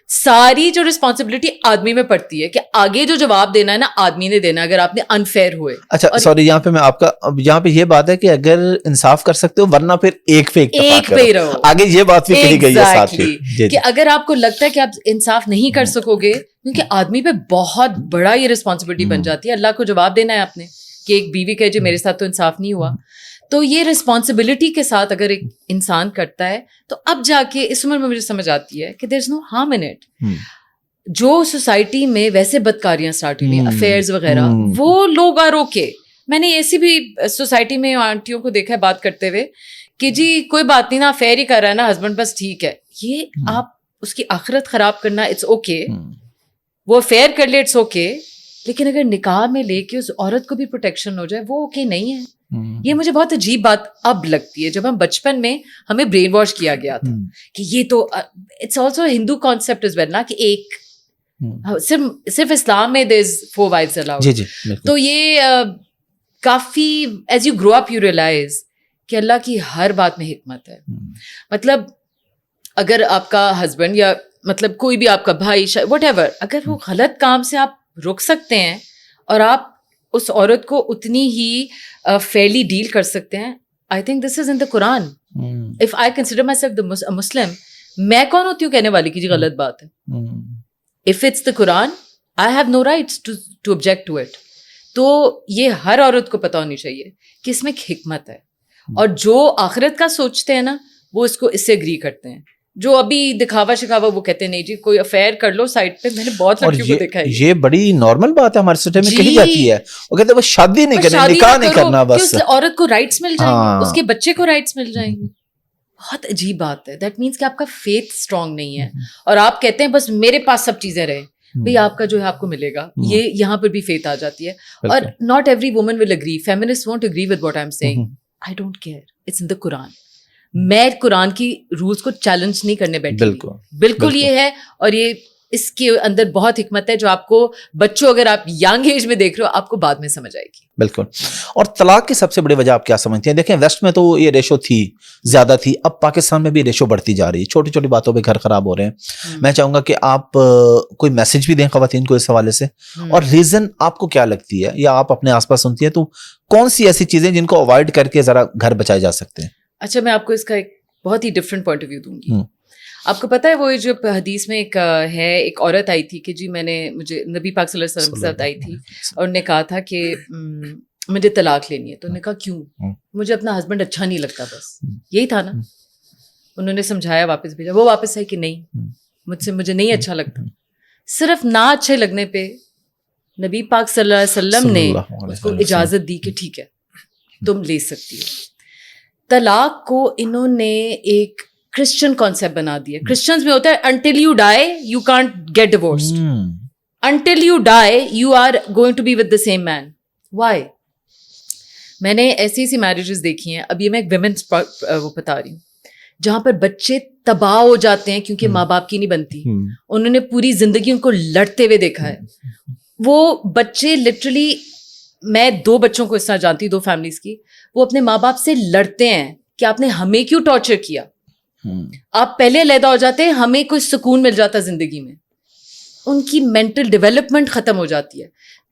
ساری جو رسپانسبلٹی آدمی میں پڑتی ہے کہ آگے جو جواب دینا ہے نا آدمی نے دینا, اگر آپ نے انفیئر ہوئے. اچھا سوری, یہاں پہ میں آپ کا, یہاں پہ یہ بات ہے کہ اگر انصاف کر سکتے ہو, ورنہ پھر ایک پہ رہو. آگے یہ بات بھی کہی گئی ہے ساتھ میں کہ اگر آپ کو لگتا ہے کہ آپ انصاف نہیں کر سکو گے, کیونکہ آدمی پہ بہت بڑا یہ رسپانسبلٹی بن جاتی ہے. اللہ کو جواب دینا ہے آپ نے, کہ ایک بیوی کہے جی میرے ساتھ تو انصاف نہیں ہوا. تو یہ رسپانسبلٹی کے ساتھ اگر ایک انسان کرتا ہے, تو اب جا کے اس عمر میں مجھے سمجھ آتی ہے کہ دیر is no harm in it. جو سوسائٹی میں ویسے بدکاریاں اسٹارٹ ہوئی ہیں, افیئرز وغیرہ, وہ لوگ آر اوکے. میں نے ایسی بھی سوسائٹی میں آنٹیوں کو دیکھا ہے بات کرتے ہوئے کہ جی کوئی بات نہیں نا, افیئر ہی کر رہا ہے نا ہسبینڈ, بس ٹھیک ہے. یہ آپ اس کی آخرت خراب کرنا, اٹس اوکے. وہ افیئر کر لے, اٹس اوکے. لیکن اگر نکاح میں لے کے اس عورت کو بھی پروٹیکشن ہو جائے, وہ اوکے نہیں ہے. یہ مجھے بہت عجیب بات اب لگتی ہے, جب ہم بچپن میں ہمیں برین واش کیا گیا تھا کہ یہ تو it's also Hindu concept as well نا, کہ ایک صرف اسلام میں دیر از 4 wives allowed. تو یہ کافی as you grow up you realize کہ اللہ کی ہر بات میں حکمت ہے. مطلب اگر آپ کا ہسبینڈ یا مطلب کوئی بھی آپ کا بھائی وٹ ایور, اگر وہ غلط کام سے آپ رک سکتے ہیں اور آپ اس عورت کو اتنی ہی فیئرلی ڈیل کر سکتے ہیں. I think this is in the Quran. If I consider myself Muslim, میں کون ہوتی ہوں کہنے والی کی جی غلط بات ہے. If it's the Quran I have no rights to object to it. تو یہ ہر عورت کو پتہ ہونی چاہیے کہ اس میں ایک حکمت ہے, اور جو آخرت کا سوچتے ہیں نا وہ اس سے اگری کرتے ہیں. جو ابھی دکھاوا شکھاوا وہ کہتے ہیں نہیں جی کوئی افیئر کر لو سائڈ پہ. میں نے بہت لڑکیوں کو دیکھا ہے, یہ بڑی نارمل بات ہے ہمارے سسٹم میں کہی جاتی ہے. وہ کہتے ہیں بس شادی نہیں کرنی, نکاح نہیں کرنا, بس اس عورت کو رائٹس مل جائیں گے, اس کے بچے کو رائٹس مل جائیں گے. بہت عجیب بات ہے. دیٹ مینس کہ آپ کا فیتھ اسٹرانگ نہیں ہے, اور آپ کہتے ہیں بس میرے پاس سب چیزیں رہیں. بھئی آپ کا جو ہے آپ کو ملے گا. یہ یہاں پر بھی فیتھ آ جاتی ہے. اور not every woman will agree. Feminist won't agree with what I am saying. I don't care, it's in the Quran. میں قرآن کی رولز کو چیلنج نہیں کرنے بیٹھی. بالکل یہ ہے, اور یہ اس کے اندر بہت حکمت ہے جو آپ کو بچوں, اگر آپ ینگ ایج میں دیکھ رہے ہو, آپ کو بعد میں سمجھ آئے گی. بالکل. اور طلاق کی سب سے بڑی وجہ آپ کیا سمجھتے ہیں؟ دیکھیں ویسٹ میں تو یہ ریشو تھی, زیادہ تھی. اب پاکستان میں بھی ریشو بڑھتی جا رہی ہے. چھوٹی چھوٹی باتوں پہ گھر خراب ہو رہے ہیں. میں چاہوں گا کہ آپ کوئی میسج بھی دیں خواتین کو اس حوالے سے, اور ریزن آپ کو کیا لگتی ہے, یا آپ اپنے آس پاس سنتی ہیں تو کون سی ایسی چیزیں جن کو اوائڈ کر کے ذرا گھر بچائے جا سکتے ہیں؟ اچھا, میں آپ کو اس کا ایک بہت ہی ڈفرینٹ پوائنٹ آف ویو دوں گی. آپ کو پتہ ہے وہ جو حدیث میں ایک عورت آئی تھی کہ جی مجھے نبی پاک صلی اللہ علیہ وسلم کے ساتھ آئی تھی, اور نے کہا تھا کہ مجھے طلاق لینی ہے. تو انہوں نے کہا کیوں؟ مجھے اپنا ہسبینڈ اچھا نہیں لگتا, بس یہی تھا نا. انہوں نے سمجھایا, واپس بھیجا, وہ واپس ہے کہ نہیں مجھے نہیں اچھا لگتا. صرف نہ اچھے لگنے پہ نبی پاک صلی اللہ علیہ وسلم نے اس کو اجازت دی کہ ٹھیک ہے تم لے سکتی ہو. طلاق کو انہوں نے ایک کرسچن کانسیپٹ بنا دیا. کرسچنز میں ہوتا ہے until you die you can't get divorced, until you die you are going to be with the same man. Why? میں نے ایسی میریجز دیکھی ہیں, اب یہ میں ایک ویمنس وہ بتا رہی ہوں, جہاں پر بچے تباہ ہو جاتے ہیں کیونکہ ماں باپ کی نہیں بنتی. انہوں نے پوری زندگی ان کو لڑتے ہوئے دیکھا ہے. وہ بچے لٹرلی, میں 2 بچوں کو اس طرح جانتی ہوں, 2 فیملیز کی, وہ اپنے ماں باپ سے لڑتے ہیں کہ آپ نے ہمیں کیوں ٹارچر کیا, آپ پہلے علیحدہ ہو جاتے, ہمیں کوئی سکون مل جاتا زندگی میں. ان کی مینٹل ڈیولپمنٹ ختم ہو جاتی ہے.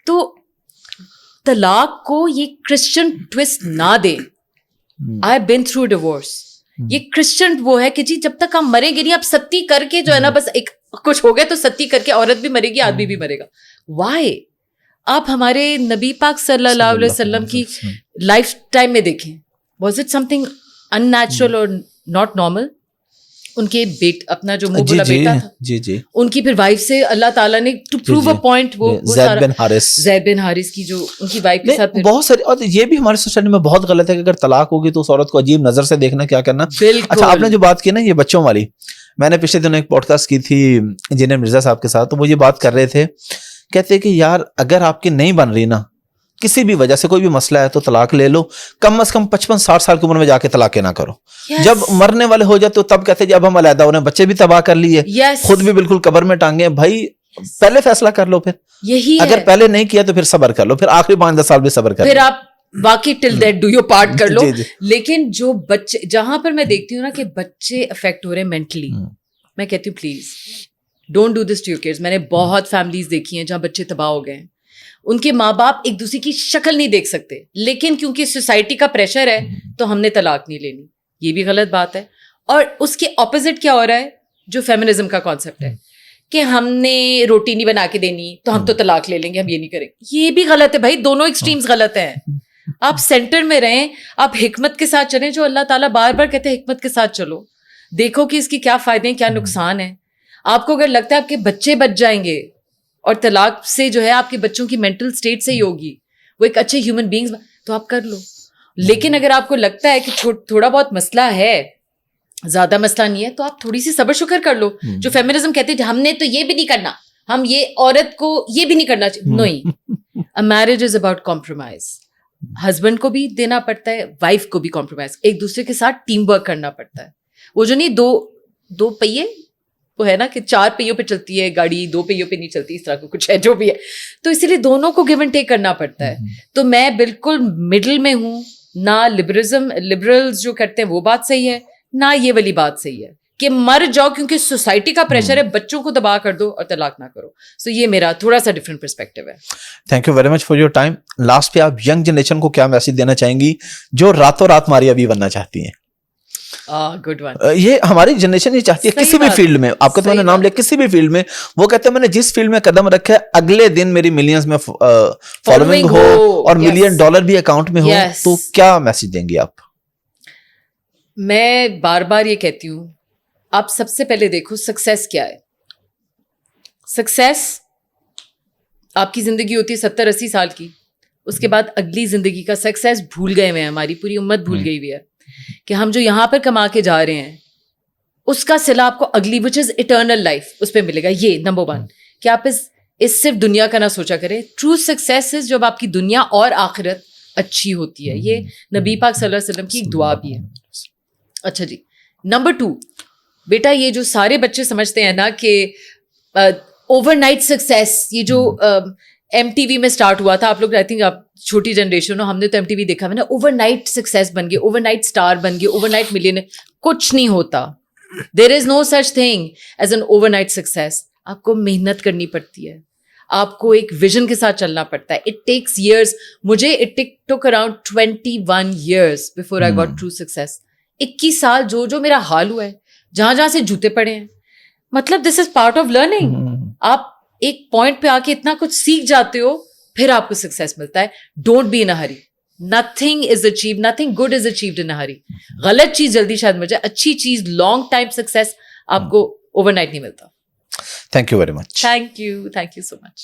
تو طلاق کو یہ کرسچن ٹوسٹ نہ دیں. I have been through divorce. یہ کرسچن وہ ہے کہ جی جب تک ہم مریں گے نہیں, آپ ستی کر کے جو ہے نا, بس ایک کچھ ہو گیا تو ستی کر کے عورت بھی مرے گی, آدمی بھی مرے گا. وائی؟ آپ ہمارے نبی پاک صلی اللہ علیہ وسلم کی لائف ٹائم میں دیکھیں, was it some thing in natural اور ناٹ نارمل؟ ان کے اپنا جو منہ بولا بیٹا تھا, جی ان کی پھر وائف سے اللہ تعالیٰ نے ٹو پروو اے پوائنٹ, وہ زید بن حارث کی جو ان کی وائف کے ساتھ بہت ساری. اور یہ بھی ہمارے سوسائٹی میں بہت غلط ہے کہ اگر طلاق ہوگی تو اس عورت کو عجیب نظر سے دیکھنا, کیا کرنا. اچھا, آپ نے جو بات کی نا یہ بچوں والی, میں نے پچھلے دنوں ایک پوڈ کاسٹ کی تھی انجینئر مرزا صاحب کے ساتھ, تو وہ یہ بات کر رہے تھے, کہتے کہ یار اگر آپ کی نہیں بن رہی نا, کسی بھی وجہ سے کوئی بھی مسئلہ ہے, تو طلاق لے لو. کم از کم 55-60 سال کی عمر میں جا کے طلاق نہ کرو. جب مرنے والے ہو جاتے تب کہتے جب ہم علیحدہ ہو رہے ہیں, بچے بھی تباہ کر لیے, خود بھی بالکل قبر میں ٹانگے. بھائی پہلے فیصلہ کر لو, پھر یہی اگر پہلے نہیں کیا تو پھر صبر کر لو, پھر آخری 5-10 سال بھی صبر کر لو, پھر آپ واقعی till that do your part کر لو. لیکن جو بچے, جہاں پر میں دیکھتی ہوں نا کہ بچے افیکٹ ہو رہے ہیں مینٹلی, میں کہتی ہوں please don't do this to your kids. میں نے بہت فیملیز دیکھی ہیں جہاں بچے تباہ ہو گئے ہیں. ان کے ماں باپ ایک دوسرے کی شکل نہیں دیکھ سکتے, لیکن کیونکہ سوسائٹی کا پریشر ہے تو ہم نے طلاق نہیں لینی. یہ بھی غلط بات ہے. اور اس کے اپوزٹ کیا ہو رہا ہے, جو فیمنزم کا کانسیپٹ ہے کہ ہم نے روٹی نہیں بنا کے دینی تو ہم تو طلاق لے لیں گے, ہم یہ نہیں کریں گے. یہ بھی غلط ہے بھائی, دونوں ایکسٹریمز غلط ہیں. آپ سینٹر میں رہیں, آپ حکمت کے ساتھ چلیں, جو اللہ تعالیٰ بار بار کہتے ہیں حکمت کے ساتھ چلو, دیکھو کہ اس کی کیا فائدے ہیں, کیا نقصان ہے. آپ کو اگر لگتا ہے آپ کے بچے بچ جائیں گے, اور طلاق سے جو ہے آپ کے بچوں کی مینٹل اسٹیٹ سے ہی ہوگی, وہ ایک اچھے ہیومن بینگز, تو آپ کر لو. لیکن اگر آپ کو لگتا ہے کہ تھوڑا بہت مسئلہ ہے, زیادہ مسئلہ نہیں ہے, تو آپ تھوڑی سی صبر شکر کر لو. جو فیمنزم کہتے ہیں ہم نے تو یہ بھی نہیں کرنا, ہم یہ عورت کو یہ بھی نہیں کرنا چاہیے. نہیں, a marriage is about compromise. Husband کو بھی دینا پڑتا ہے, وائف کو بھی کمپرومائز, ایک دوسرے کے ساتھ ٹیم ورک کرنا پڑتا ہے. وہ جو نہیں دو پہیے, وہ ہے نا کہ 4 پہیوں پہ چلتی ہے گاڑی, 2 پہیوں پہ نہیں چلتی, اس طرح کا کچھ ہے جو بھی ہے. تو اسی لیے دونوں کو گیو اینڈ ٹیک کرنا پڑتا ہے. تو میں بالکل مڈل میں ہوں, نہ لبرلز جو کرتے ہیں وہ بات صحیح ہے, نہ یہ والی بات صحیح ہے کہ مر جاؤ کیونکہ سوسائٹی کا پریشر ہے, بچوں کو دبا کر دو اور طلاق نہ کرو. سو یہ میرا تھوڑا سا ڈفرنٹ پرسپیکٹو ہے. Thank you very much for your time. Last پہ آپ ینگ جنریشن کو کیا میسج دینا چاہیں گی جو راتوں رات ماریا بی بننا چاہتی ہیں؟ Good one. یہ ہماری جنریشن یہ چاہتی ہے کسی بھی فیلڈ میں, آپ کا تو میں نے نام لیا, کسی بھی فیلڈ میں وہ کہتے ہیں میں نے جس فیلڈ میں قدم رکھا ہے اگلے دن میری ملینز میں فالوئنگ ہو اور $1,000,000 بھی اکاؤنٹ میں ہو, تو کیا میسج دیں گی آپ؟ میں بار بار یہ کہتی ہوں, آپ سب سے پہلے دیکھو سکسیس کیا ہے. سکسیس آپ کی زندگی ہوتی ہے 70-80 سال کی, اس کے بعد اگلی زندگی کا سکسیس بھول گئے ہوئے ہیں, ہماری پوری امت بھول گئی ہوئی ہے کہ ہم جو یہاں پر کما کے جا رہے ہیں اس کا صلہ آپ کو اگلی وچ از اٹرنل لائف اس پہ ملے گا. یہ نمبر 1 کہ آپ اس صرف دنیا کا نہ سوچا کریں. ٹرو سکسیس از جب آپ کی دنیا اور آخرت اچھی ہوتی ہے. یہ نبی پاک صلی اللہ علیہ وسلم کی ایک دعا بھی ہے. اچھا جی, نمبر 2, بیٹا یہ جو سارے بچے سمجھتے ہیں نا کہ اوور نائٹ سکسیس, یہ جو ایم ٹی وی میں اسٹارٹ ہوا تھا, آپ لوگ آئی تھنک آپ چھوٹی جنریشن ہو, ہم نے تو ایم ٹی وی دیکھا, میں نے اوور نائٹ سکسیس بن گئے, اوور نائٹ اسٹار بن گئے, اوور نائٹ ملین. کچھ نہیں ہوتا. There is no such thing as an overnight success. آپ کو محنت کرنی پڑتی ہے, آپ کو ایک ویژن کے ساتھ چلنا پڑتا ہے. It takes years. مجھے it took around 21 years before I got true success. 21 سال جو میرا حال ہوا ہے, جہاں سے جوتے پڑے ہیں, مطلب دس از پارٹ آف لرننگ. آپ ایک پوائنٹ پہ آ کے اتنا کچھ سیکھ جاتے ہو, پھر آپ کو سکسیس ملتا ہے. Don't be in a hurry. Nothing is achieved, nothing good is achieved in a hurry. غلط چیز جلدی شاید مل جائے, اچھی چیز لانگ ٹائم سکسیس آپ کو اوور نائٹ نہیں ملتا. Thank you very much. Thank you so much.